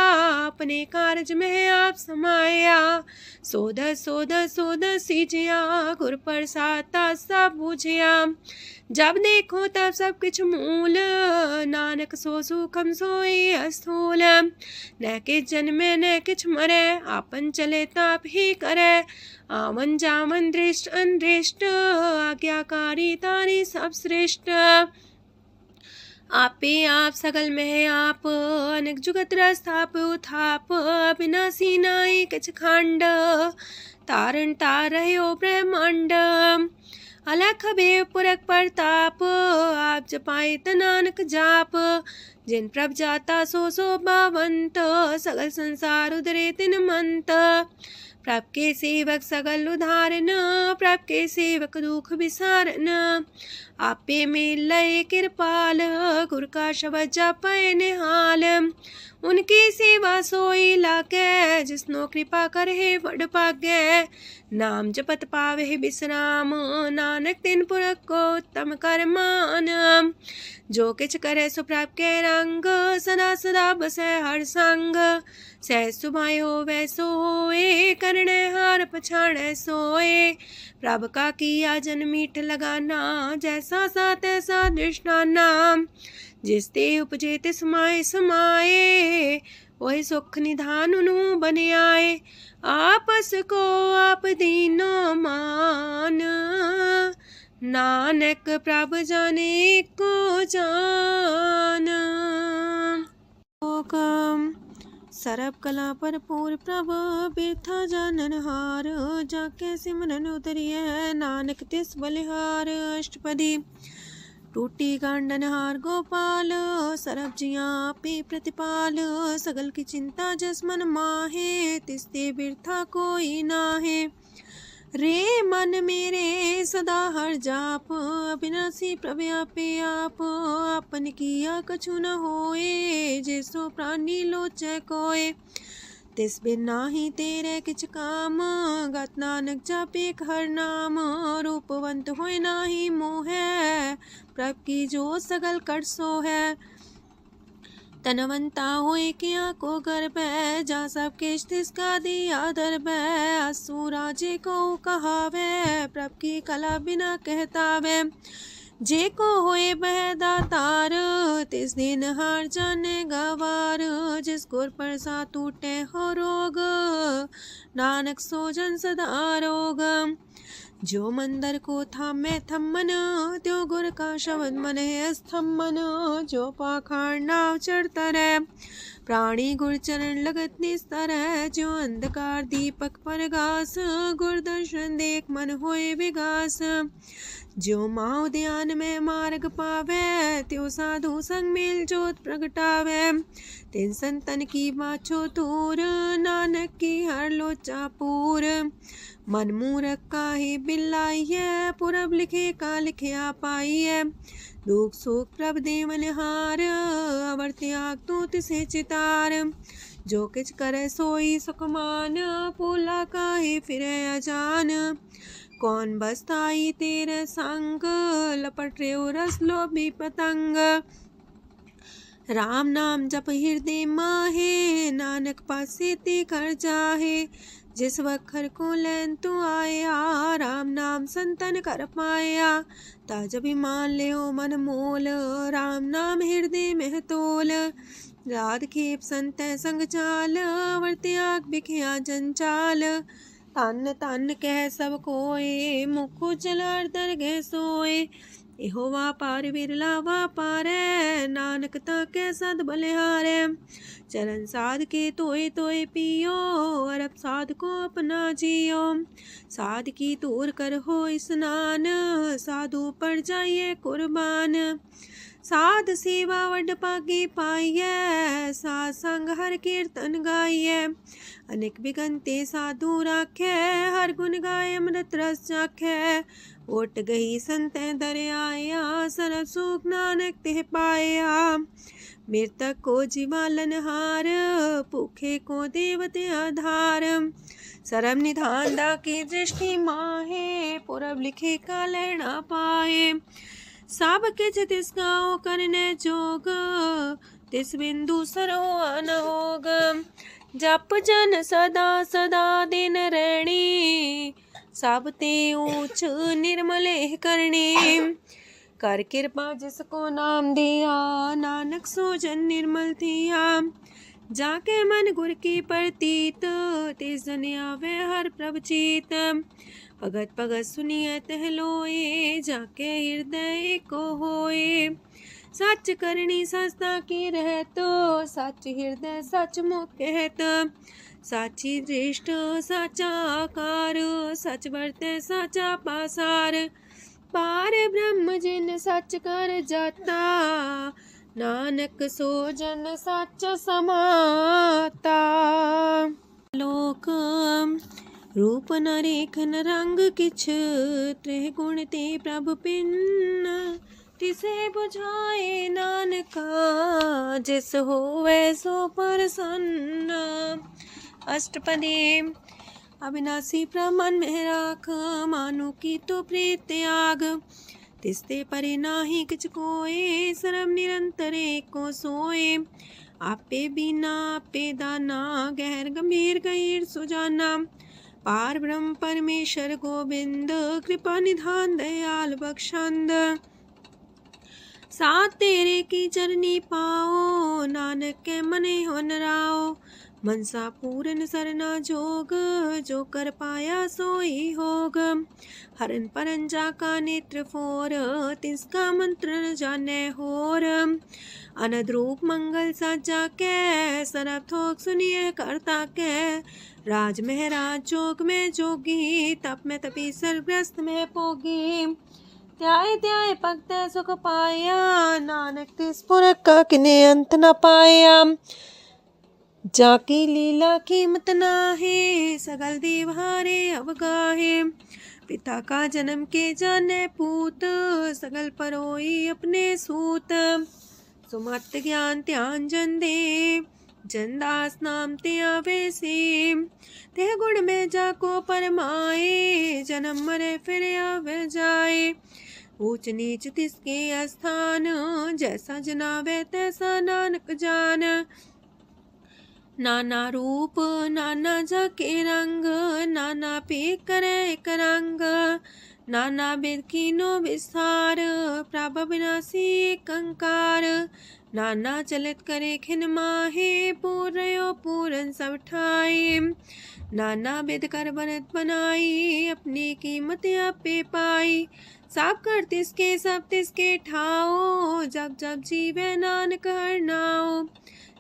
अपने कारज में आप समाया। सोध सोध सोध सीजिया, गुर प्रसाद सब बूझिया। जब देखो तब सब किछ मूल, नानक सो सुखम सोई अस्थूल। न किछ जन्मे न किछ मरे, आपन चले ताप ही करे। आवन जावन दृष्ट अनदृष्ट, आज्ञाकारी तारी सब श्रेष्ठ। आपे आप सगल में आप, अनेक जुगत रस्थाप उथाप। अविनाशी नाई किछ खंड, तारण तार रह्यो ब्रह्मांड। अलख भेव पुरख प्रताप, आप जपाए नानक जाप। जिन प्रभ जाता सो शोभावंत, सगल संसार उदरे तिन मंत। प्रभ के सेवक सगल उधारन, प्रभ के सेवक दुख विसारन। आपे में लय कृपाल, गुर का शब्द जपै निहाल। उनकी सेवा सोई लागे, जिसनो कृपा करे वड पागे। नाम जपत पावे विश्राम, नानक तिन पुरख को उत्तम कर मान। जो किछ करे सो प्रभ के रंग, सदा सदा बसै हर संग। सह सुभाए होवै सो होए, करणे हार पछाणै सोए। प्रभ का किया जन मीठ लगाना, जैसा सा तैसा दृष्टाना। जिस ते उपजे तिस माए समाए, वही सुख निधान उनु बन आए। आपस को आप दीनो मान, नानक प्रभ जाने को जान। सरब कला भरपूर प्रभ, बिरथा जानन हार। जाके सिमरन उतरिय, नानक तिस बलिहार। अष्टपदी। टूटी गांडन हार गोपाल, सरब जिया पे प्रतिपाल। सगल की चिंता जस मन माहे, तिसते बिरथा कोई नाहे। रे मन मेरे सदा हर जाप, अविनाशी प्रभ आपे आप। आपन किया कछु न होए, जैसो प्राणी लोचै कोय। तिस बिन नाही तेरे किछ काम, गत नानक जापे हर नाम। रूपवंत होय नाही मोह, प्रभ की जो सगल कर सो है। तनवंता होए किया को गर्भ, जा सब किश तिसका दिया दर्भ। असु राजे को कहावे, प्रभ की कला बिना कहतावे। जे को होए बह दातार, तिस दिन हार जाने गवार। जिस गुर प्रसाद टूटे हो रोग, नानक सो जन सदा रोग। जो मंदर को थामे थम्मन, त्यो गुर का शब्द मन है स्तम्भन। जो पाखाड़ नाव चढ़ता रहे, प्राणी गुर चरण लगत निस्तर है। जो अंधकार दीपक पर घास, गुर दर्शन देख मन होए विगास। जो माओ ध्यान में मार्ग पावे, त्यो साधु संग मेल जोत प्रगटावे। तिन संतन की बाछो तूर, नानक की हर लोचा पूर। मन मूरख काहे बिलाइए, पुरब लिखे का लिखिया पाइए। दुख सुख प्रभ देवन हार, अवर त्याग तो तिसे चितार। जो किछ करे सोई सुखमान, पोला काहे फिरे अजान। कौन बसताई तेरे संग, लपट रे रस लोभी पतंग। राम नाम जप हृदय माहे, नानक पासे ते कर जाहे। जिस वखर को लैन तू आया, राम नाम संतन कर पाया। ताज अभिमान ले मन मोल, राम नाम हृदय में तोल। राध खेप संत संग चाल, अवर त्याग बिखिया जंचाल। तन तन कह सब कोय, मुख जलार दर गह सोए। एहो वापार विरला वापारै, नानक ताके सद बलिहारै। चरण साध के तोय तोय पियो, अरब साध को अपना जियो। साध की तूर कर हो स्नान, साधु पर जाइए कुर्बान। साध सेवा वड पागे पाइए, साध संग हर कीर्तन गाइए। अनेक बिगंते साधु राखे, हर गुण गाय अमृत रस चाखे। ओट गई संत दर आया, सरब सुख नानक ते पाया। मृतक को जीवालन हार, भूखे को देवते आधार। सरब निधान दा की दृष्टि माहे, पुरब लिखे का लेना पाए। सब किछ तिसका करने जोग, तिस बिंदु सरो अनहोग। जप जन सदा सदा दिन रैणी, सब ते ऊंच निर्मले करणी। कर कृपा जिसको नाम दिया, नानक सो जन निर्मल थिया। जाके मन गुर की प्रतीत, तिस जन आवे हर प्रभ चीत। भगत भगत सुनिए तह लोए, जाके हृदय को होए। सच करनी सस्ता की रहत, सच हृदय सच मुख कहत। साची दृष्ट साचा आकार, सच बरते साचा पासार। पार ब्रह्म जिन सच कर जाता, नानक सो जन सच समाता। लोक रूप न रेखन रंग किछ, त्रिह गुण ते प्रभ पिन्न। तिसे बुझाए नानका, जिस होवे सो प्रसन्न। अष्टपदी। अविनाशी प्रमन में राख, मानो की तो प्रीत त्याग। तिसते परे नाही किछ कोय, सर्व निरंतर एको सोए। आपे बिना आपे दाना, गहर गंभीर गहीर सुजाना। पार ब्रह्म परमेश्वर गोविंद, कृपा निधान दयाल बख्शंद। साथ तेरे की चरनी पाओ, नानक के मने हो नराओ। मनसा पूरन सरना जोग, जो कर पाया सोई होग। हरन परन जाका नेत्र फोर, तिसका मंत्र न जाने होर। अनद रूप मंगल साजा के, सरब थोक सुनिए करता के। राज महराज जोग में जोगी, तप में तपी सर्वग्रस्त में पोगी। त्याय त्याय भक्त सुख पाया, नानक तिस पुरख का किने अंत न पाया। जाकी लीला कीमत नाहे, सगल देव हारे अवगाहे। पिता का जन्म के जाने पूत, सगल परोई अपने सूत। सुमत ज्ञान ध्यान जन दे, जनदास नाम ते आवे से। तेह गुण में जाको परमाए, जन्म मरे फिर आवे जाए। ऊंच नीच तिसके स्थान, जैसा जनावे तैसा नानक जान। नाना रूप नाना जाके रंग, नाना पे करे एक रंग। नाना वेद कीनो विस्तार, प्रभ विनाशी एक अंकार। नाना चलित करे खिन माहे, पूर्यो पूरन सब ठाए। नाना वेद कर बनत बनाई, अपनी कीमत आपे पाई। सब कर तिसके सब तिसके ठाओ, जब जब जीवे नानक हर नाओ।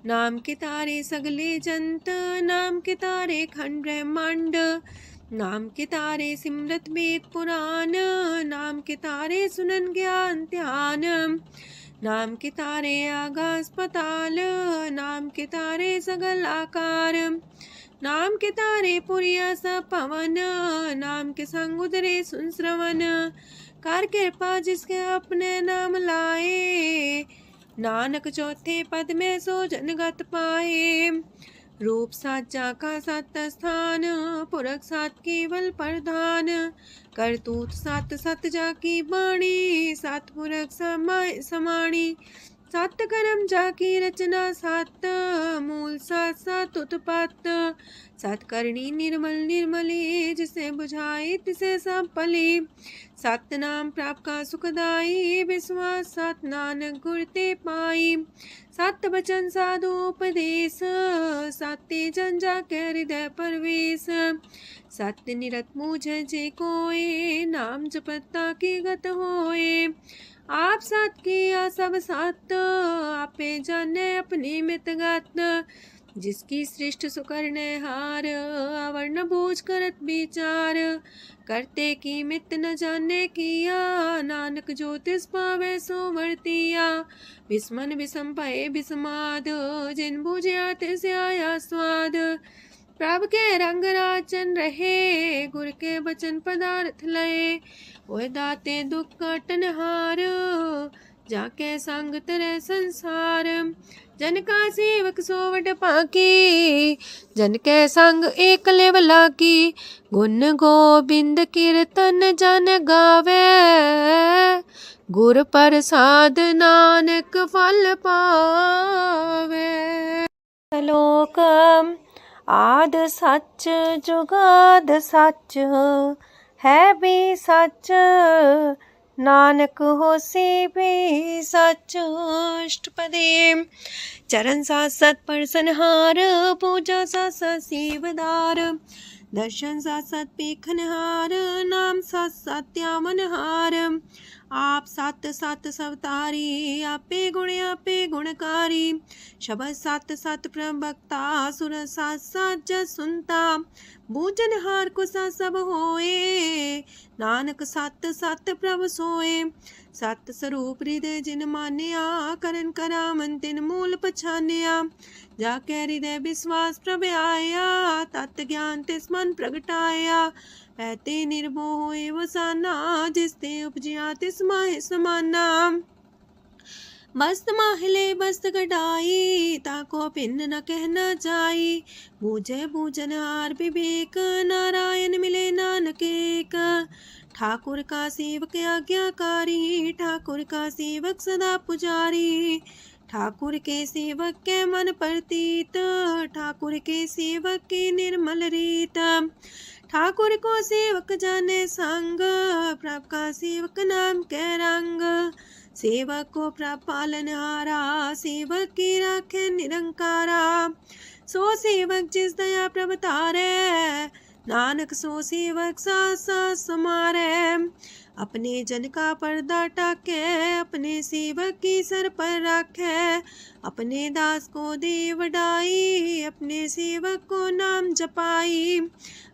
नाम के तारे सगले जंत, नाम के तारे खंड ब्रह्मांड। नाम के तारे सिमरत वेद पुराण, नाम के तारे सुनन ज्ञान ध्यान। नाम के तारे आकाश पताल, नाम के तारे सगल आकार। नाम के तारे पुरिया सब पवन, नाम के संग उदरे सुन श्रवण। कर कृपा जिसके अपने नाम लाए, नानक चौथे पद में सो जनगत पाए। रूप साचा का सत स्थान, पुरख सात केवल प्रधान। करतूत सत सत जाकी बाणी, सात पुरख समाणी। सत कर्म जाकी रचना सत, मूल सात सात उत्पत्त। सत करणी निर्मल निर्मली, जिसे बुझाई तिसे सब पली। सत नाम प्राप्त का सुखदाई, विश्वास सत नानक गुर ते पाई। सत वचन साधु उपदेश, सत्य जन जाके हृदय परवेश। सत्य निरत मुझे जे कोय, नाम जपता की गत होए। आप सत किया सब सत, आपे जाने अपनी मित गत। जिसकी सृष्टि सुकरने हार, अवर्ण बूझ करत विचार। करते की मित न जाने किया, नानक जो तिस पावे सो वर्तिया। विस्मन विषम भये विषमाद, जिन बुझिया तिस आया स्वाद। प्रभ के रंग राचन रहे, गुर के बचन पदार्थ लये। ओए दाते दुख काटन हार, जाके संग तेरे संसार। जन का सेवक सोवट पाकी, जन के संग एक लेवला की। गुण गोबिंद कीर्तन जन गावे, गुर प्रसाद नानक फल पावे। श्लोक आद सच जुगाद सच, है भी सच नानक होसी भी सच। अष्टपदी चरण साथ सत परसनहार, पूजा साथ साथ सेवदार। दर्शन साथ साथ पेखनहार, नाम साथ साथ त्यामनहार। आप सत सत सवतारी, आपे गुणकारी। शबद सत सत प्रवक्ता, सुर साथ साथ जस सुनता। बूझनहार को सा सब होए, नानक सत सत प्रभ सोए। सत स्वरूप हृदय जिन मानिया, करन करामन तिन मूल पछानिया। जाके हृदय विश्वास प्रभ आया, तत् ज्ञान तिस मन प्रगटाया। पैते निर्भो होए वसाना, जिसते उपजिया तिस माहि समाना। मस्त माहिले बस्त कटाई, ताको भिन्न न कहना जाई। बूझे बूझनहार विवेक, नारायण मिले नानक एक। ठाकुर का सेवक आज्ञाकारी, ठाकुर का सेवक सदा पुजारी। ठाकुर के सेवक के मन प्रतीत, ठाकुर के सेवक की निर्मल रीत। ठाकुर को सेवक जाने संग, प्रभ का सेवक नाम के रंग। सेवक को प्रभ पालनहारा, सेवक की राखे निरंकारा। सो सेवक जिस दया प्रभ तारे, नानक सो सेवक सा समारे। अपने जन का पर्दा टाके, अपने सेवक की सर पर राखे। अपने दास को दे वडाई, अपने सेवक को नाम जपाई।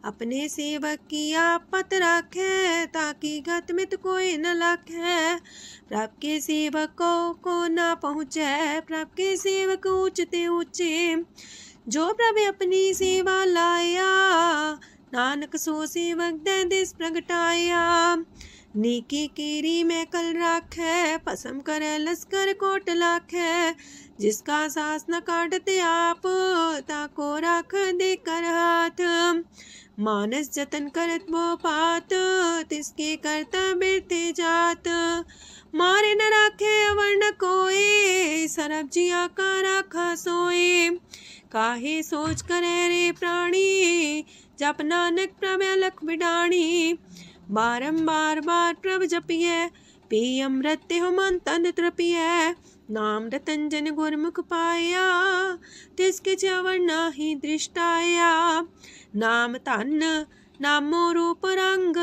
अपने सेवक की आप पत राखे, ताकि गत मित कोई न लाखे। प्रभ के सेवक को ना पहुँचे, प्रभ के सेवक ऊंचते ऊंचे। जो प्रभ अपनी सेवा लाया, नानक सो सेवक दे दिस प्रगटाया। नीकी केरी में कल राखे, पसम करे लश्कर कोट लाखे। जिसका सास न काटते आप, ताको राख दे कर हाथ। मानस जतन करत वो पात, तिसके करता बिरते जात। मारे न राखे अवर न कोए, सरब जिया का राखा सोए। काहे सोच करे रे प्राणी, जप नानक प्रभ अलख बिडाणी। बारंबार बार प्रभ जपिए, पी अमृत हो मन तन तृपिए। नाम रतन जन गुरमुख पाया, तिसके च्यवर नाही दृष्टाया। नाम धन नामो रूप रंग,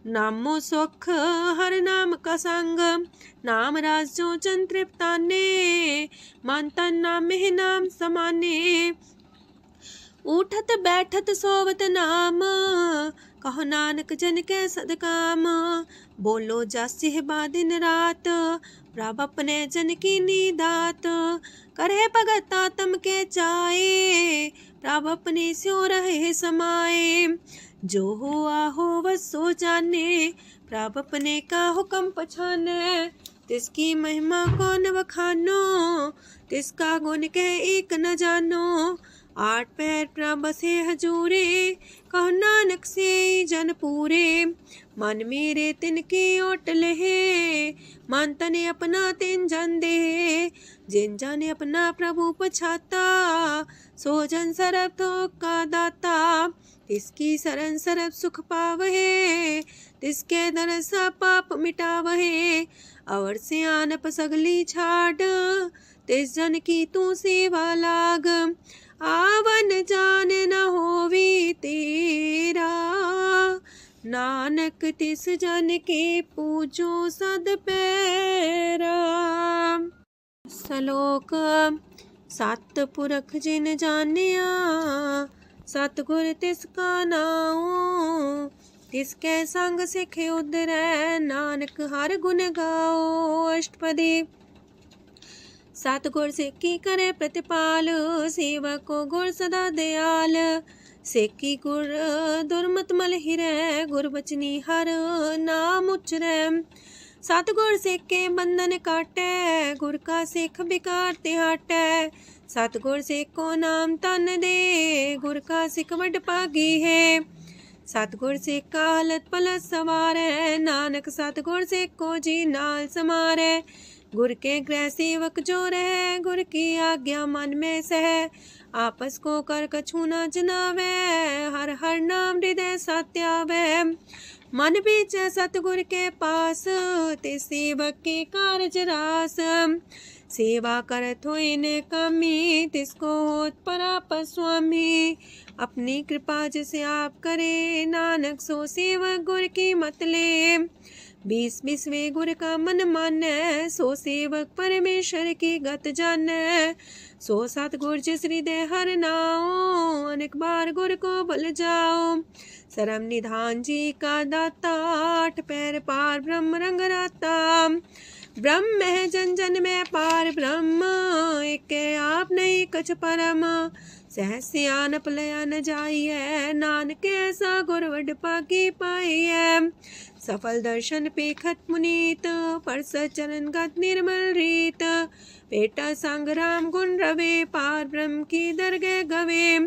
नामो सुख हर नाम का संग। नाम राज जो जन तृप्ताने, मन तन नाम में नाम समाने। उठत बैठत सोवत नाम, कहो नानक जन के सदकाम। बोलो जस बा दिन रात, प्रभ अपने जन की नीदात। करे भगत आत्म के चाए, प्रभ अपने स्यो रहे समाए। जो हुआ हो बस सो जाने, प्रभ अपने का हुक्म पछाने। तिसकी महिमा कौन बखानो, तिसका गुण के एक न जानो। आठ पैर प्रभ बसे हजूरे, कहो नानक से जन पूरे। मन मेरे तिनकी ओट लहे, मन तने अपना तिन जन दे। जिन जन अपना प्रभु पछाता, सो जन सरब थोक का दाता। तिसकी शरण सरब सुख पावहे, तिसके दरसा पाप मिटावहे। अवर से आनप सगली छाड़, तिस जन की तू सेवा लाग। आवन जान न होवी तेरा, नानक तिस जन के पूजो सद पैरा। श्लोक सत पुरख जिन जानिया, सतगुर तिसका नाऊ। तिसके संग सिख उदरै, नानक हर गुण गाओ। अष्टपदी सतगुर सिक्खी करे प्रतिपाल, सेवक को गुर सदा दयाल। सेकी गुर दुर्मत मल हिरै, गुर बचनी हर नाम उचरै। सतगुर सिख के बंधन काटै, गुर का सिख बिकार ते हटै। सतगुर सिख को नाम तन दे, गुर का सिख वड भागी है। सतगुर सिख का हलत पलत सवारै, नानक सतगुर सिख को जी नाल समारै। गुर के गृह सेवक जो रह, गुर की आज्ञा मन में सह। आपस को कर कछु न जनावै, हर हर नाम हृदय सत्यावै। मन बीच सतगुर के पास, ते सेवक के कारज रास। सेवा करत होए न कामी, तिसको होत परापर स्वामी। अपनी कृपा जिसे आप करे, नानक सो सेवक गुर की मत ले। 20 गुर का मन मानै, सो सेवक परमेश्वर की गत जानै। सो सतगुर जिस हृदय हर नाओ, अनेक बार गुर को बल जाओ। सरम निधान जी का दाता, 8 पैर पार ब्रह्म रंग राता। ब्रह्म है जन जन में पार ब्रह्म, एक आप नहीं कछ परम। सहस सियानप लया न जाइए, नानक ऐसा गुर वड पागी पाइए। सफल दर्शन पेखत मुनीत, परस चरण गत निर्मल रीत। पेटा संग राम गुण रवे, पार ब्रह्म की दरगह गवे।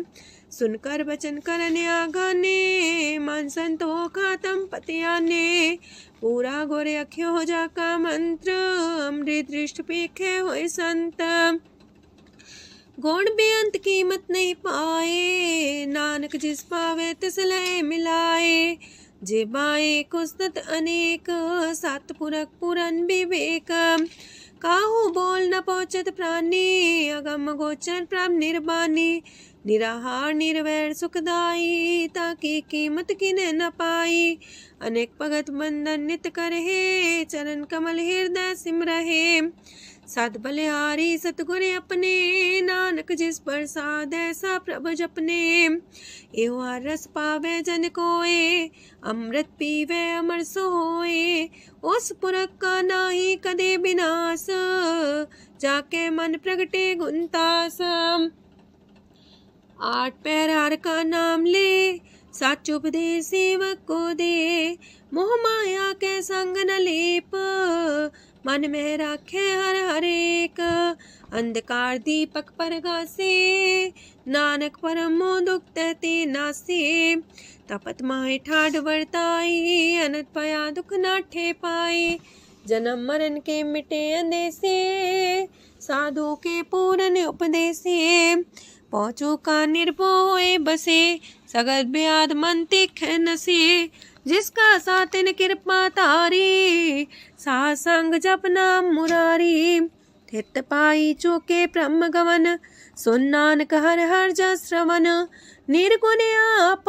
सुनकर वचन करने आगाने, मन संतो खातम पतियाने। पूरा गोरे अख्यो हो जा का मंत्र, अमृत दृष्ट पेखे होए संत। गुण बेअंत कीमत नहीं पाए, नानक जिस पावे तिस लय मिलाए। जे बाए कुसत अनेक, सतपुरख पुरन विवेक। काहू बोल न पहुँचत प्राणी, अगम गोचर प्रभ निर्बानी। निराहार निर्वैर सुखदाई, ताकि कीमत किने न पाई। अनेक भगत बंधन नित करहे, चरण कमल हृदय सिमरहे। सद बलिहारी सतगुर अपने, नानक जिस प्रसाद ऐसा प्रभ जपने। एहो हर रस पावे जन कोय, अमृत पीवे अमर सोए। उस पुरख का नाहि कदे विनाश, जाके मन प्रगटे गुणतास। 8 पैर हर का नाम ले, सच उपदेश सेवक को दे। मोह माया के संग न लेप, मन में राखे हर हर एक। अंधकार दीपक परगासे, नानक परम मोह दुख ते नासे। तपत माहे ठाड वर्ताई, अनंत पया दुख नाठे पाए। जन्म मरण के मिटे अंदेसे, साधु के पूरन उपदेसे। पहुँचो का निर्भय बसे, सगत ब्याद मन तिख नसे। जिसका सातिन कृपा तारी, साह संग जप नाम मुरारी। थित पाई चूके ब्रह्म गवन, सुन नानक हर हर जस श्रवण। निर्गुण आप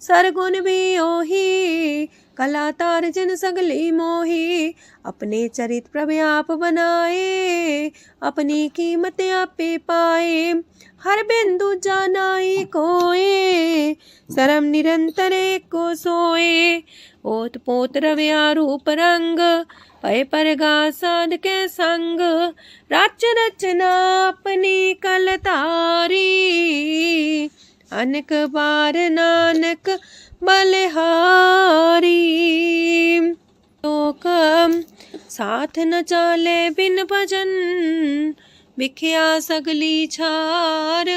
सरगुण भी ओही, कला तार जिन सगली मोही। अपने चरित प्रभ आप बनाए, अपनी कीमत आपे पाए। हर बिंदु जानाई कोए, सरम निरंतर को सोए। ओत पोत रव्या रूप रंग, पय परगा साध के संग। राच रचना अपनी कलतारी, अनक बार नानक बलिहारी। लोक साथ न चाले बिन भजन, बिख्या सगली छार।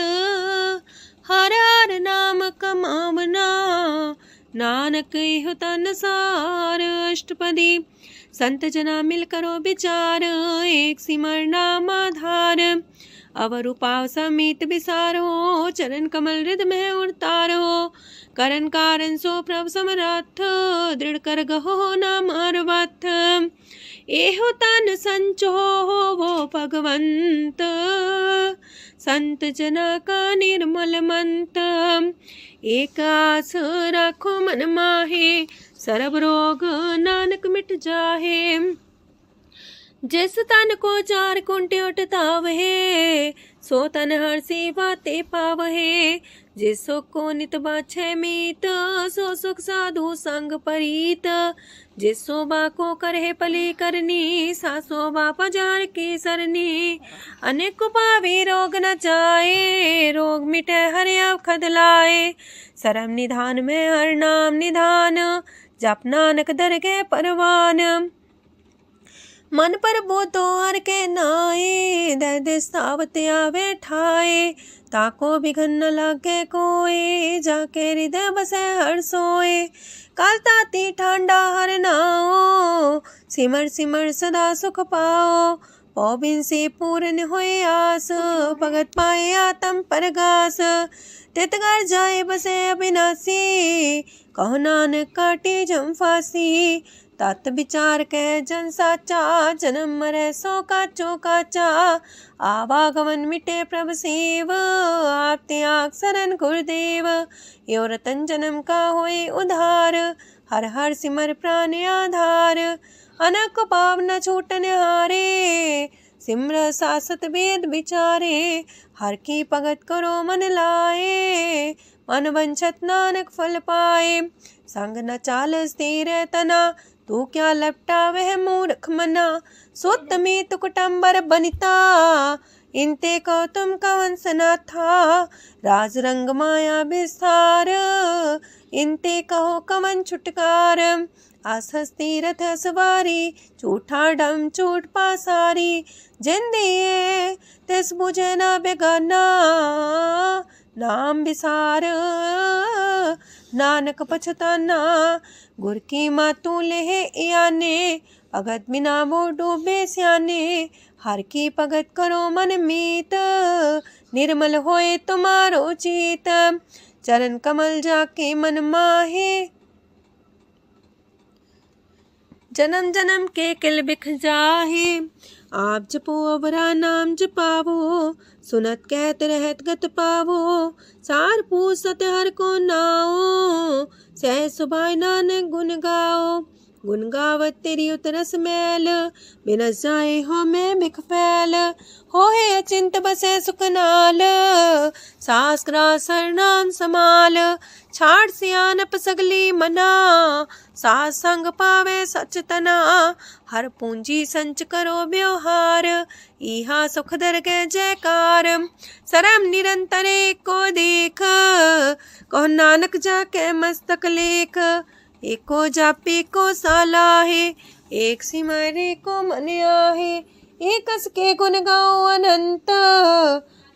हर हर नाम कमावना, नानक इह तन सार। अष्टपदी संत जना मिल करो विचार, एक सिमर नाम आधार। अवर उपाव समीत विसारो, चरण कमल हृदय में उतारो। करन कारण सो प्रभ समरथ, दृढ़ कर गहो नाम अर्वथ। एहो तन संचो वो भगवंत, संत जना का निर्मल मंत। एक आस राखो मन माहे, सरब रोग नानक मिट जाहे। जिस तन को 4 कुंटे उठतावहे, सो तन हर सेवा ते पावहे। जिस सुख को नित बाछे मीत, सो सुख साधु संग परीत। जिस शोभा को करहे पली करनी, सा शोभा पजार की सरनी। अनेक पावे रोग न जाए, रोग मिटे हर अवखद लाए। सरम निधान में हर नाम निधान, जप नानक दरगह परवान। मन पर बोतो हर के नाए, दर्द सावत आवे ठाए। ताको बिघन न लागे कोई, जाके हृदय बसे हर सोए। काल ताती ठांडा हर नाओ, सिमर सिमर सदा सुख पाओ। पौबिन से पूर्ण होए आस, भगत पाए आत्म परगास। तितगर जाए बसे अविनाशी, कहो नानक काटे जम फांसी। तत् विचार कह जन साचा, जन्म मरै सो काचो काचा। आवागमन मिटे प्रभ सेव, आप त्याग शरण गुरुदेव। यो रतन जन्म का होए उधार, हर हर सिमर प्राण आधार। अनक पाव न छूटन हारे, सिमर सासत वेद विचारे। हर की भगत करो मन लाए, मन वंछत नानक फल पाए। संग न चाल स्थिर तना, तू क्या लपटा वह मूर्ख मना। सुत में तु कुटुम्बर बनिता, इनते को तुम कवन सना था। राज रंग माया विस्तार, इनते कहो कवन छुटकार। आसस तीरथ सवारी, झूठा डम चूट पासारी। जिंदिए तिस बुझे न बेगाना, नाम विसार नानक पछताना। गुर की मातू लेहे इयाने, भगत बिना वो डूबे स्याने। हर की भगत करो मन मीत, निर्मल होए तुम्हारो चित। चरण कमल जाके मन माहे, जन्म जन्म के किल बिख जाहे। आप जपो अवरा नाम जपावो, सुनत कहत रहत गत पावो। सार पूसत हर को नाओ, सह सुभाय नानक गुन गाओ। गुन गावत तेरी उतरस मैल, बिनस जाए हो मैं बिख फैल। होए अचिंत बसे सुखनाल, सास ग्रास हर नाम समाल। छाड़ सियानप सगली मना, सास संग पावे सच तना। हर पूंजी संच करो व्यवहार, इहा सुख दर के जयकार। सरम निरंतर को देख, कहो नानक जाके मस्तक लेख। एको जापे को साला है, एक सिमरे को मन आहे। एकस के गुण गाओ अनंत,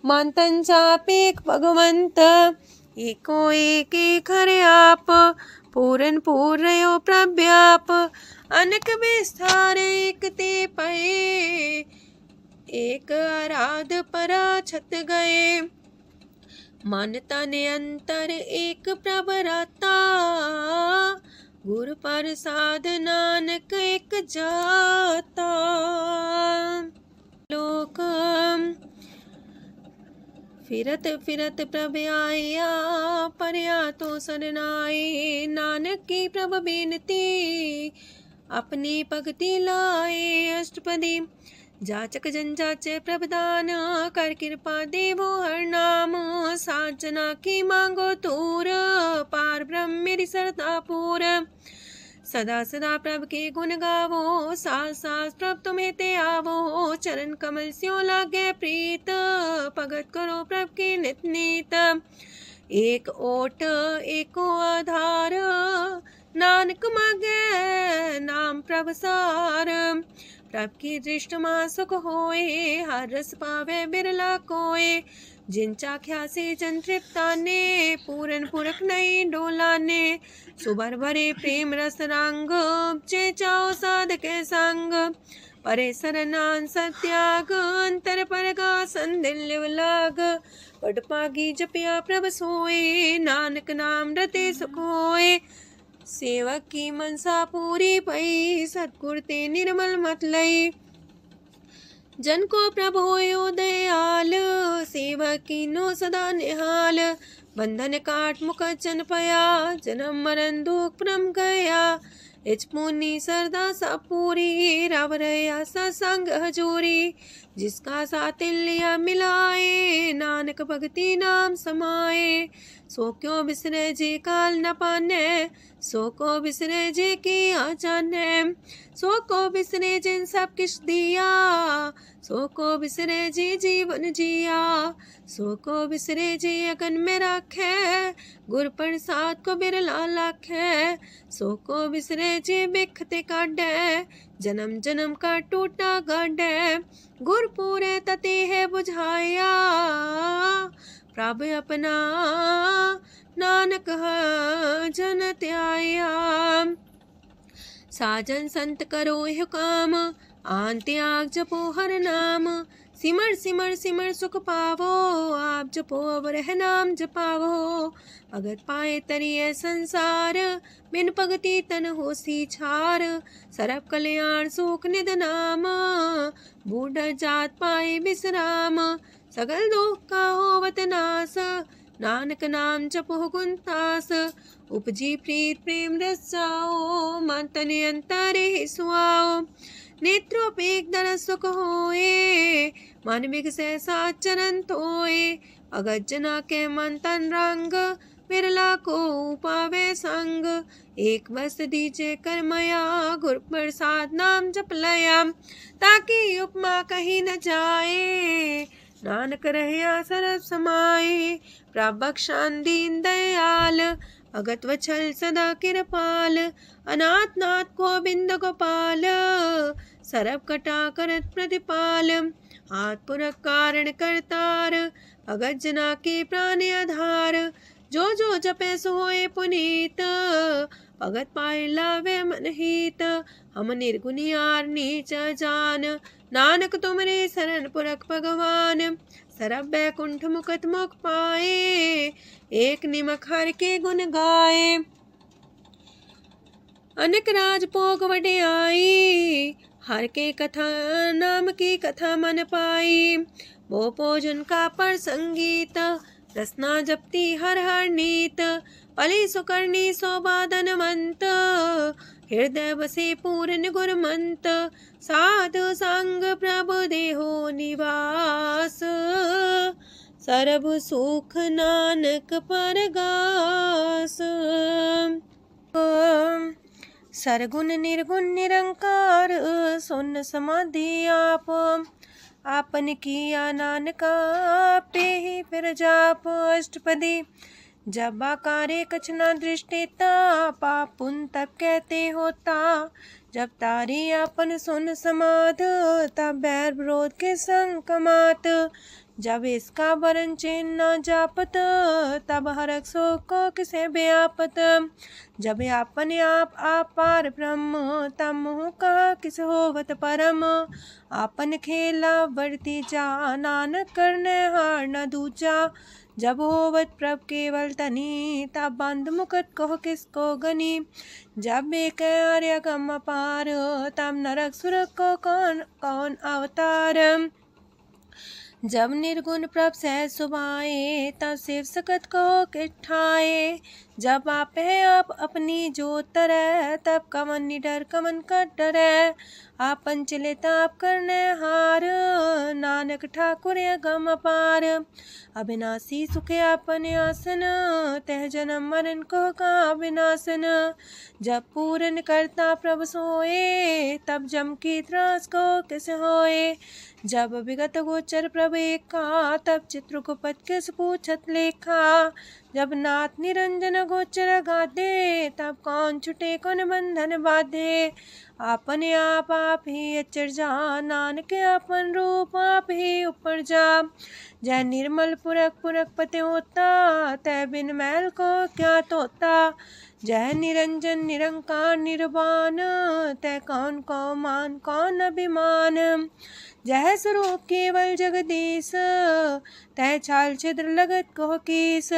मानतन जापे भगवंत। एको एक एक हरे आप, पूरन पूर्णयो प्रव्याप। अनक विस्तार एक ते पए, एक आराध परा छत गए। मन तन अंतर एक प्रभ राता, गुर प्रसाद नानक एक जाता। लोक फिरत फिरत प्रभ आया, परया तो सरनाए। नानक की प्रभ बेनती, अपनी भगति लाए। अष्टपदी जाचक जन जाचे प्रभदान, कर कृपा देवो हर नाम। सात जना की मांगो तूर, पार ब्रह्म मेरी सरदा पूर। सदा सदा प्रभ के गुण गावो, सास सास प्रभ तुम्हें ते आवो। चरण कमल स्यों लागे प्रीत, भगत करो प्रभ की नित नीत। एक ओट एको आधार, नानक मांगे नाम प्रभ सार। प्रभ की दृष्टि मां सुख होए, हर रस पावे बिरला कोय। जिन चाख्या से जन तृप्ताने, पूरन पुरख नहीं डोलाने। सुबर भरे प्रेम रस रंग, जे चाओ साधके संग। परे सरनान सत्याग, अंतर परगा संदिल लाग। पट पागी जपिया प्रभ सोए, नानक नाम रते सुख होए। सेवक की मनसा पूरी पई, सतगुर ते निर्मल मत लई। जन को प्रभु होयो दयाल, सेवक की नो सदा निहाल। बंधन काट मुख चन पया, जन्म मरण दुख परम गया। इच पुनी सरदा सा पूरी, राव रया सत्संग हजूरी। जिसका सातिल्य मिलाए, नानक भगति नाम समाए। सो क्यों बिसरे जे काल न पाने, सो को बिसरे जे की आचाने। सो को बिसरे जिन सब किछ दिया, सो को बिसरे जी जीवन जिया। सो को बिसरे जी अगन में रखे, गुर प्रसाद को बिरला लाखे, सो को बिसरे जी बिखते काढ़े, जन्म जन्म का टूटा गाढ़े, गुर पूरे तते है बुझाया, प्रभु अपना नानक जन त्याया। साजन संत करो यह काम, आन त्याग जपो हर नाम, सिमर सिमर सिमर सुख पावो, आप जपो अवर है नाम जपावो, भगत पाए तरिए संसार, बिन भगति तन होसी छार, सरब कल्याण सुख निध नाम, बूढ़ जात पाए विश्राम, सगल दुख का होवत नाश, नानक नाम जपो गुणतास, उपजी प्रीत प्रेम रस जाओ, मन तन अंतर ही सुआओ, नेत्रोपेक दर सुख होए, मन बिगसे सात चरण तोए, अगत जना के मन तन रंग, बिरला को पावे संग, एक बस दीजे कर मया, गुर प्रसाद नाम जप लया, ताकि उपमा कहीं न जाए, नानक रहिया सरस समाए, प्रभु बख्शान दीन दयाल, अगत वछल सदा कृपाल, अनाथ नाथ गोविंद गोपाल, सरब कटा करत प्रतिपाल, हाथ पुरख कारण करतार, भगत जना के प्राण आधार, जो जो जपे सो होए पुनीत, भगत पाए लावे मन हित, हम निर्गुनियार नीच जान, नानक तुमरे शरण पुरख भगवान, सरब बैकुंठ मुकत मुख पाए, एक निमक हर के गुण गाए, अनेक राज भोग वड्याई, हर के कथा नाम की कथा मन पाई, वो भोजन का पर संगीत, रसना जपती हर हर नीत, पली सुकर्णी शोभा धनवंत, हृदय बसे पूर्ण गुरमंत, साधु संग प्रभु देहो निवास, सरब सुख नानक परगास। सरगुण निर्गुण निरंकार, सुन समाधि आप, आपन किया नानका पे ही फिर जाप, अष्टपदी जब आकारे कछ न दृष्टिता, पाप पुन तब कहते होता, जब तारी आपन सुन समाध, तब बैर विरोध के संग कमात, जब इसका वरण चिन्ह न जापत, तब हरक शोक को किसे व्यापत, जब अपने आप पार ब्रह्म, तब मोह का किस होवत परम, आपन खेला बढ़ती जा, नानक करने हार न दूजा, जब होवत प्रभ केवल तनी, तब बंद मुकट कहो किसको गनी, जब एक आर्य गम अपार, तब नरक सुरक को कौन कौन अवतार, जब निर्गुण प्रभ सह सुभाए, तब शिव सकत को किठाए, जब आप है आप अपनी जो तरह, तब कमन निडर कमन का डरे, आपन चले ताप करने हार, नानक ठाकुर गम अपार, अविनाशी सुखे आपन आसन, तह जन्म मरण को का विनाशन, जब पूरन करता प्रभु सोए, तब जम की त्रास को किस होए, जब विगत गोचर प्रभु एका, तब चित्रगुप्त किस पूछत लेखा, जब नाथ निरंजन गोचर गाधे, तब कौन छुटे कौन बंधन बाधे, आपने आप ही अचर जा, नानक आपन रूप आप ही ऊपर जा, जय निर्मल पुरख पुरख पते होता, तय बिन मैल को क्या तोता, जय निरंजन निरंकार निर्वाण, तय कौन को मान कौन अभिमान, जय स्वरूप केवल जगदीश, तय छाल छिद्र लगत को कीस,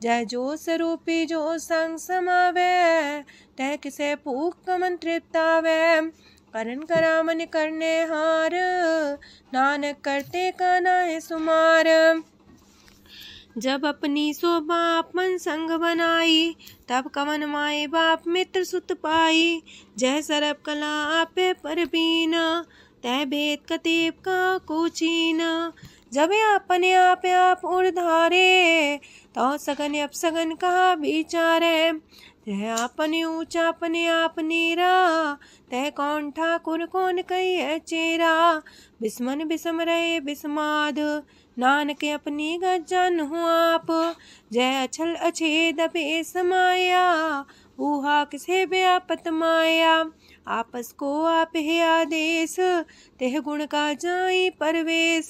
जय जो स्वरूपी जो संग समावे, तय किसे पूक कमन तृप्तावे, करण करामन करने हार, नानक करते का नाहि सुमार, जब अपनी शोभा अपन संग बनाई, तब कवन माए बाप मित्र सुत पाई, जय सरब कला आपे परबीन, तय भेद कतीब का कोचीन, जब अपने आप उर्धारे, तो सगन अपसगन कहा विचारे। तह अपने ऊंचा अपने आप नीरा, तह कौन ठाकुर कौन कही चेरा। बिस्मन बिसम रहे बिस्माद, नानक अपनी गजन हो आप। जय अछल अछेद पे समाया, ऊहा किसे व्यापत माया। आपस को आप है आदेश, तेह गुण का जाई परवेश।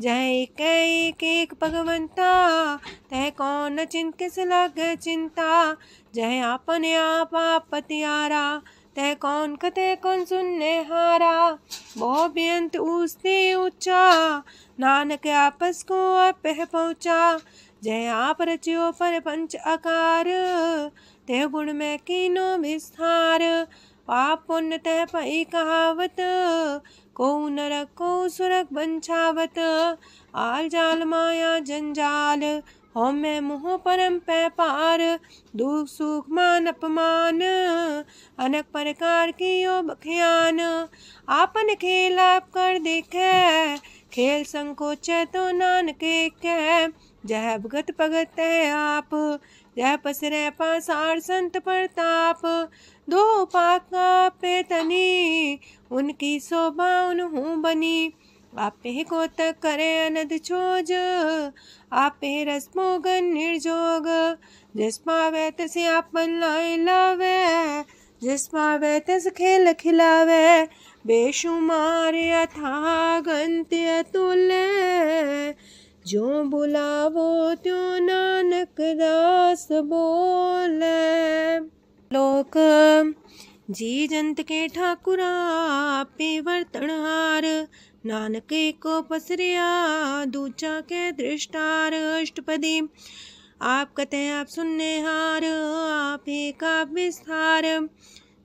जय एक एक भगवंता, तह कौन चिंत किस लग चिंता। जय आपने आप पतियारा, तह कौन कते कौन सुनने हारा। बहु बेअंत ऊसते ऊंचा, नानक आपस को आप पहुँचा। जय आप रचियो पर पंच आकार, तह गुण में कीनो विस्तार। पाप पुण्य तह पई कहावत, को नरक को सुरक बंछावत। आल जाल माया जंजाल, हो मैं मुँह परम पै पार। दुख सुख मान अपमान, अनेक प्रकार की यो बखियान। आपन खेल आप कर देखे, खेल संकोच तो नानक कह। जय भगत भगत है आप, जय पसरे पासार संत प्रताप। दो पाका पे तनी, उनकी शोभा उन्हूं बनी। आपे को तक करे अनद छोज, आपे रस मोगन निर्जोग। जिस पावे तिस आपन लाई लावे, जिस पावे तिस खेल खिलावे। बेशुमार अथागंत अतुल्य, जो बुलावो त्यों नानक दास बोले। लोक जी जंत के ठाकुरा, आपे वर्तनहार। नानक को पसरिया, दूजा के दृष्टार। अष्टपदी आप कते आप सुनने हार, आप का विस्तार।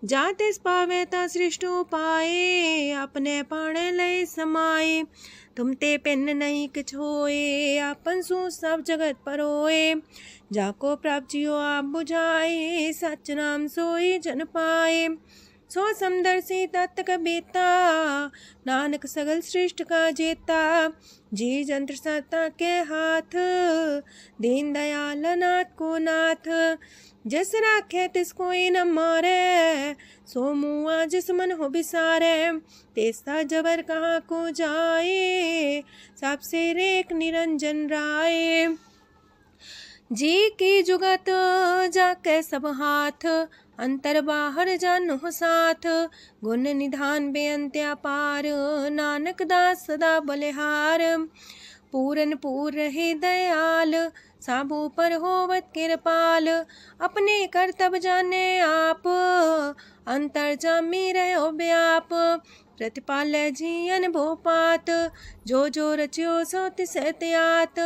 जाते पावे ता सृष्टो पाए, अपने पाणे लय समाए। तुम ते पिन नहीं किछ होए, आपन सु सब जगत परोए। जाको प्राप्त जियो आप बुझाए, सच नाम सोई जन पाए। सो समदर्शी तत्क बेता, नानक सगल सृष्ट का जेता। जी जंत्र सत्ता के हाथ, दीन दयाल नाथ को नाथ। जिस राखे तिस कोई न मारे, सो मुआ जिस मन हो बिसारे। तेसा जबर कहाँ को जाए, सबसे रेख निरंजन राय। जी की जुगत जाके सब हाथ, अंतर बाहर जानो साथ। गुण निधान बेअंत अपार, नानक दास सदा बलिहार। पूरन पूर रहे दयाल, साबू पर होवत कृपाल। अपने कर्तव्य जाने आप, अंतर जामी रहो व्याप। प्रतिपाल जियन भोपात, जो रचियो सो तिस त्यात।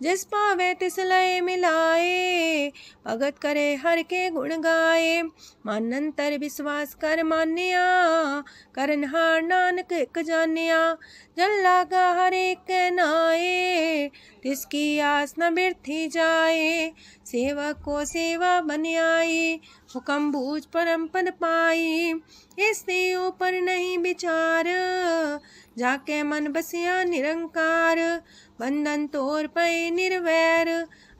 जिस पावे तिस लय मिलाए, भगत करे हर के गुण गाए। मानंतर विश्वास कर मान्या, करनहार नानक एक जान्या। जल लागा हर एक नाए, तिसकी आस न बिरथी जाए। सेवक को सेवा बन आई, हुक्म बूझ परम पद पाई। इससे ऊपर नहीं विचार, जाके मन बसिया निरंकार। बंधन तोड़ पे निर्वैर,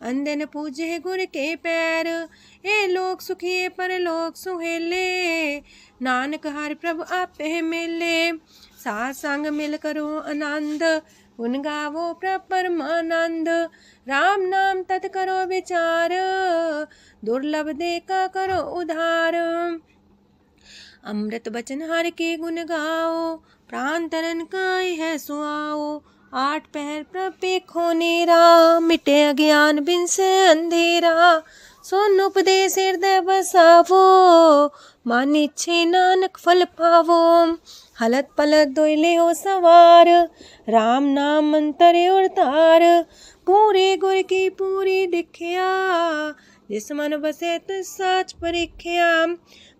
अंधन पूजे गुर के पैर। ए लोक सुखिए पर लोक सुहेले, नानक हर प्रभु आपे मिले। साथ संग मिल करो आनंद, गुण गावो प्रभु परमानंद। राम नाम तत् करो विचार, दुर्लभ देखा करो उधार। अमृत बचन हर के गुण गाओ, प्राण तरन काय है सुआओ। आठ पहर प्रभु पेखो नेरा, मिटे अज्ञान बिन से अंधेरा। सोन उपदेश हृदय बसावो, मानिछे नानक फल पावो। हलत पलत दोइले हो सवार, राम नाम मंत्र उड़तार। पूरे गुर की पूरी दिखिया, जिस मन बसे तिस साच परिख्या।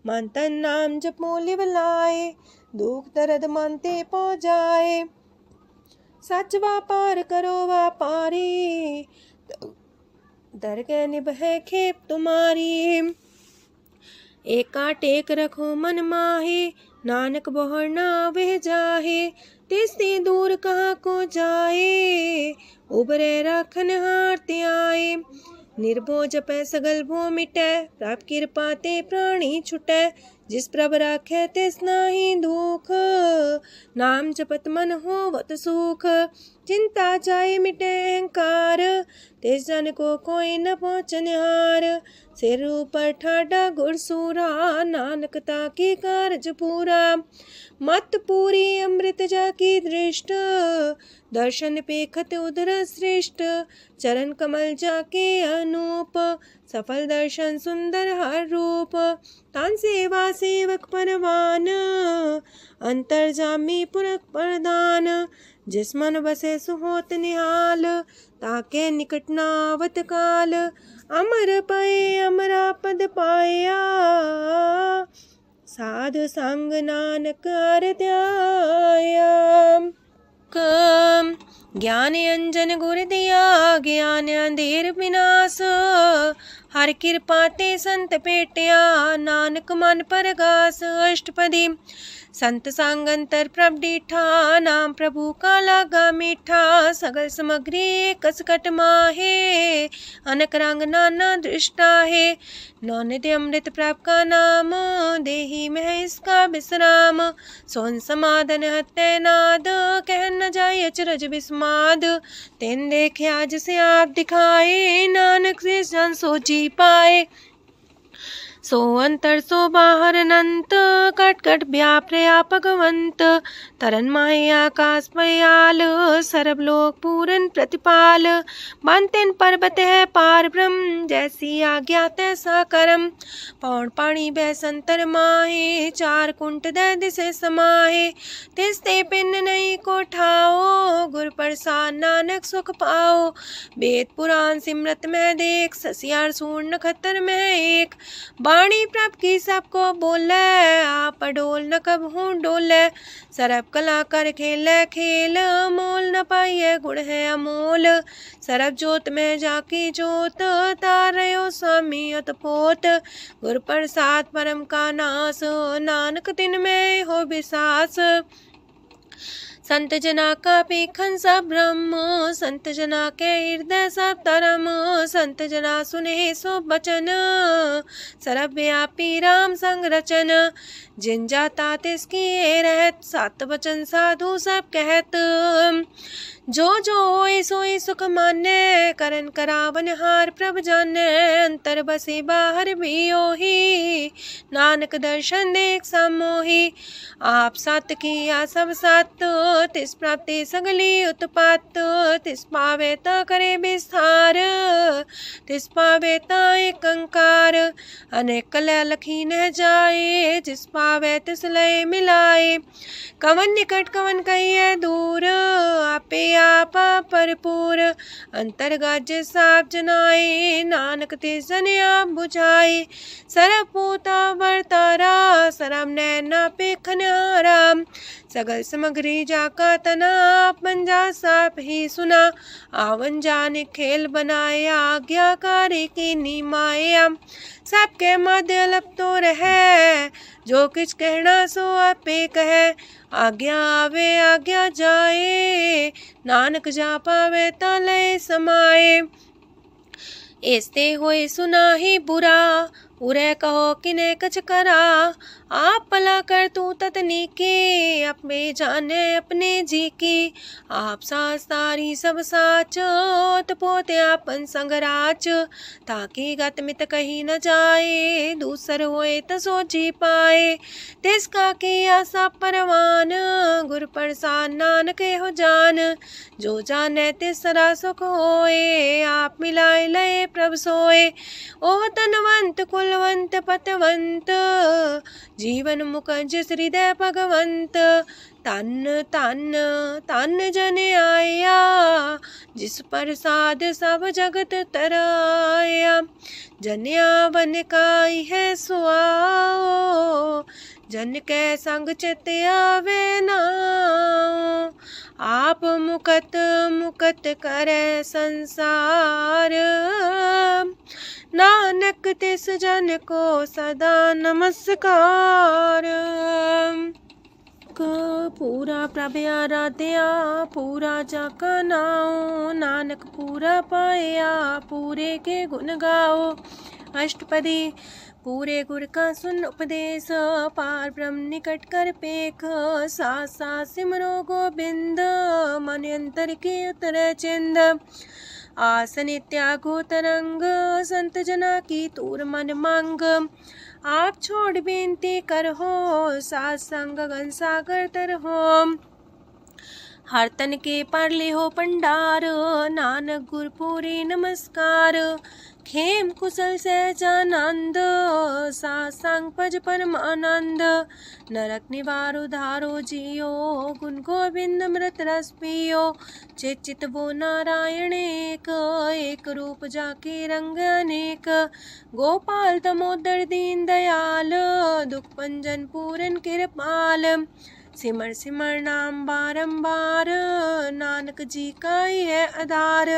मन तन नाम जपो लिव लाए, दुख दर्द मानते पो जाए। सच व्यापार करो व्यापारी, दर के निभे खेप तुम्हारी। एका टेक रखो मन माहे, नानक बहुर ना वह जाहे। तिसते दूर कहाँ को जाए, उबरे राखन हार ते आए। निर्भो जपै सगल भो मिटै, प्रभ कृपा ते प्राणी छुटै। जिस प्रभ राखै तिस नाहि दुख, नाम जपत मन होवत सुख। चिंता जाए मिटे अहंकार, तिस जन को कोई न पहुँचनिहार। सिर ऊपर ठाडा गुरसूरा, नानक ताके कारज पूरा। मत पूरी अमृत जाकी दृष्ट, दर्शन पेखत उदर श्रेष्ठ। चरण कमल जाके अनूप, सफल दर्शन सुंदर हर रूप। तान सेवा सेवक परवान, अंतर्जामी पुरख प्रधान। जिस मन बसे सुहोत निहाल, ताके निकट न आवत काल। अमर पए अमरा पद पाया, साध संग नानक हर ध्याया। ज्ञान अंजन गुर दिया, ज्ञान अंधेर विनाश। हर कृपा ते संत पेटिया, नानक मन परगास। अष्टपदी संत संग अंतर प्रभ डीठा, नाम प्रभु का लागा मीठा। सगल सामग्री कसकट माहे, अनक रंग नाना दृष्टा है। नौनिधि अमृत प्रभ का नाम, देही में है इसका विश्राम। सोन समाधन हत्ते नाद, कह न जाय अचरज विस्माद। तेन देखे आज से आप दिखाए, नानक से जन सो जी पाए। सो अंतर सो बाहर अनंत, कट कट व्याप रया भगवंत। तरन माहे आकाश पयाल, सरब लोक पूरन प्रतिपाल। बनतेन पर्वत है पार ब्रह्म, जैसी आज्ञा तैसा करम। पौन पानी बह संतर माहे, चार कुंट दह दिसे समाहे। तिसते पिन नहीं को ठाओ, गुर प्रसाद नानक सुख पाओ। वेद पुराण सिमरत में देख, ससियार सूर नखतर में एक। वाणी प्रभ की सबको बोले, आप डोल न कब हूँ डोले। सरब कला कर खेले खेल, मोल न पाइए गुण है अमोल। सरब जोत में जाकी जोत, तारयो स्वामी अतपोत। गुर प्रसाद परम का नास, नानक तिन में हो विसास। संत जना का पेखन सब ब्रह्म, संत जना के हृदय सब धर्म। संत जना सुने सो बचन, सरब व्यापी राम संग रचन। जिन जाता तिसकी रहत, सात वचन साधु सब कहत। जो जो होए सोई सुख माने, करन करावन हार प्रभ जाने। अंतर बसे बाहर भी ओही, नानक दर्शन देख समोही। आप सत किया सब सत, तिस प्राप्ति सगली उत्पात। तिस पावे ता करे विस्तार, तिस पावे ता एक अंकार। अनेक कलय लखी न जाए, जिस पावे तिस लय मिलाए। कवन निकट कवन कहिए दूर, आपे आपा भरपूर। अंतर्गत साप जनाए, नानक तिस जन आप बुझाए। सरब पूता वर्तारा, सरब नैना पेखनारा। सगल सामग्री जाका तना, पंजा साप ही सुना। आवन जाने खेल बनाया, आज्ञाकारी की निमाया। सबके मध्य लप तो रहे, जो किछ कहना सो आपे कहे। आज्ञा आवे आज्ञा जाए, नानक जा पावे ता लय समाए। ऐसते होए सुना ही बुरा, उरे कहो किने कछ करा। आप भला कर तू ततनी के, अपने जाने अपने जी की। आप सास तारी सब साच, पोते आपन संगराच। ताकि गत मित कही न जाए, दूसर होए त सो जी पाए। तिसका किया सब परवान, गुर प्रसाद नानक हो जान। जो जाने तिसरा सुख होए, आप मिलाए लय प्रभ सोए। ओह तनवंत कुलवंत पतवंत, जीवन मुकज हृदय भगवंत। तन तन तन जन आया, जिस प्रसाद सब जगत तराया। जन्या बन काई है सुआओ, जन के संग चित आवे नाओ। आप मुकत मुकत करे संसार, नानक तिस जन को सदा नमस्कार। पूरा प्रभ आराध्या पूरा जाका नाओ, नानक पूरा पाया पूरे के गुण गाओ। अष्टपदी पूरे गुर का सुन उपदेश, पार ब्रह्म निकट कर पेख, साथ साथ सिमरो गोबिंद, मन अंतर की उतर चिंद। आसन त्यागो तरंग, संत जना की तूर मन मांग, आप छोड़ बेनती कर हो, सात संग गगन सागर तर हो। हर तन के पर ले हो पंडार, नानक गुर पूरी नमस्कार। खेम कुशल सहजानंद, सासंग पज परमानंद। नरक निवार उधारो जियो, गुण गोविंद मृत रस पियो। चित वो नारायण एक रूप जाके रंग अनेक। गोपाल दामोदर दीन दयाल, दुख पंजन पूरन कृपाल। सिमर सिमर नाम बारंबार, नानक जी का है आधार।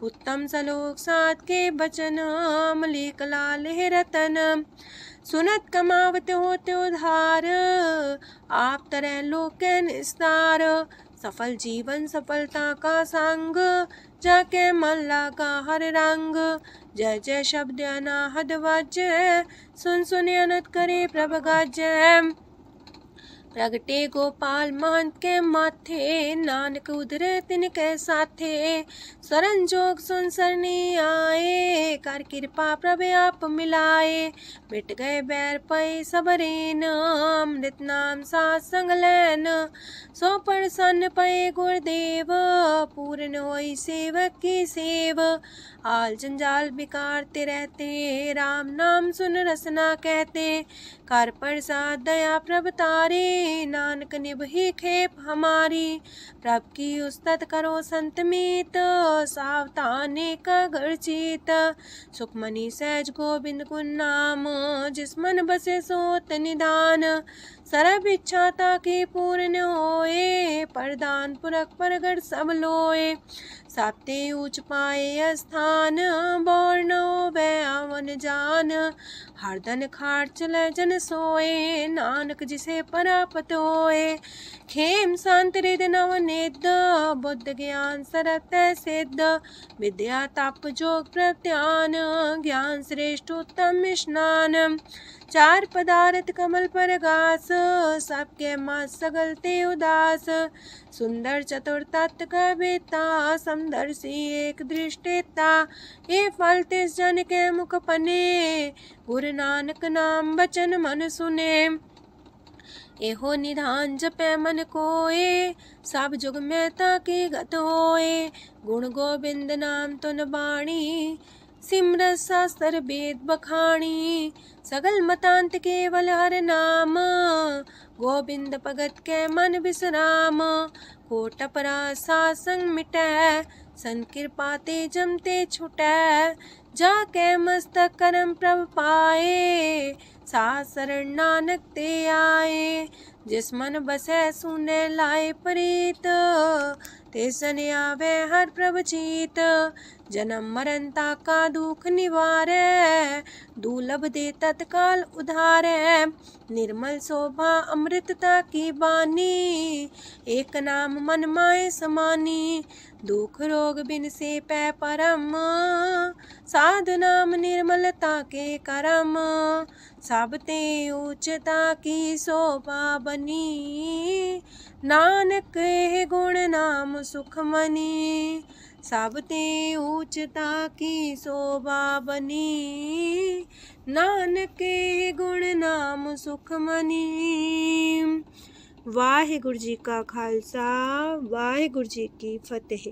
उत्तम सलोक साध के बचन, अमलीक लाल है रतन। सुनत कमावत होते उधार, आप तरह लोक निस्तार। सफल जीवन सफलता का संग, जाके मन लागा हर रंग। जय जय शब्द अनाहद वाजय, सुन सुन अनत करे प्रभ गाजय। प्रगटे गोपाल महंत के माथे, नानक उधरे तिनके साथे। शरण जोग सुन सरनी आए, कर कृपा प्रभ आप मिलाए। मिट गए बैर पै सबरेन, अमृत नाम साथ संग लैन। सो प्रसन्न पै गुरुदेव, पूर्ण होई सेवक की सेव। आल जंजाल बिकारते रहते, राम नाम सुन रसना कहते। कर प्रसाद दया प्रभ तारे, नानक निभही खेप हमारी। प्रभ की उस्तत करो संत मीत, सावधाने का घर चीत। सुखमनी सहज गोविंद गुण नाम, जिस मन बसे सोत निधान। सर्व इच्छा ताकी पूर्ण होए, प्रदान पुरख परगट सब लोए। साप्ते ऊंच पाए स्थान, बोर्न वे आवन जान। हरदन खाट चले जन सोए, नानक जिसे परापत होए। खेम शांत हृद नव निध, बुद्ध ज्ञान सरत सिद्ध। विद्या तप जोग प्रत्यान, ज्ञान श्रेष्ठ उत्तम स्नान। चार पदार्थ कमल पर घास, सबके मास सगलते उदास। सुंदर चतुर तत्व का बेता, समदर्शी एक दृष्टिता। ये फल तिस जन के मुख पने, गुरु नानक नाम बचन मन सुने। एहो निधान जपै मन कोए, सब जुग में ताकी गत होए। गुण गोविंद नाम तुन बाणी, सिमरत शास्त्र वेद बखाणी। सगल मतांत केवल हर नाम, गोविंद भगत के मन विश्राम। कोट अपराध सात संग मिटै, संत कृपा ते जमते छुटै। जाके मस्तक करम प्रभ पाए, साथ शरण नानक ते आए। जिस मन बसै सुने लाए प्रीत, तिस जन आवे हर प्रभ चीत। जन्म मरण ताका दुख निवारै, दुर्लभ दे तत्काल उधारै। निर्मल शोभा अमृतता की बानी, एक नाम मन माए समानी। दुख रोग बिन से पै परम, साधु नाम निर्मलता के करम। सब ते ऊंचता की शोभा बनी, नानक है गुण नाम सुखमनी। सब ते ऊंचता की शोभा बनी, नानक है गुण नाम सुखमनी। वाहिगुरु जी का खालसा, वाहिगुरु जी की फतेह।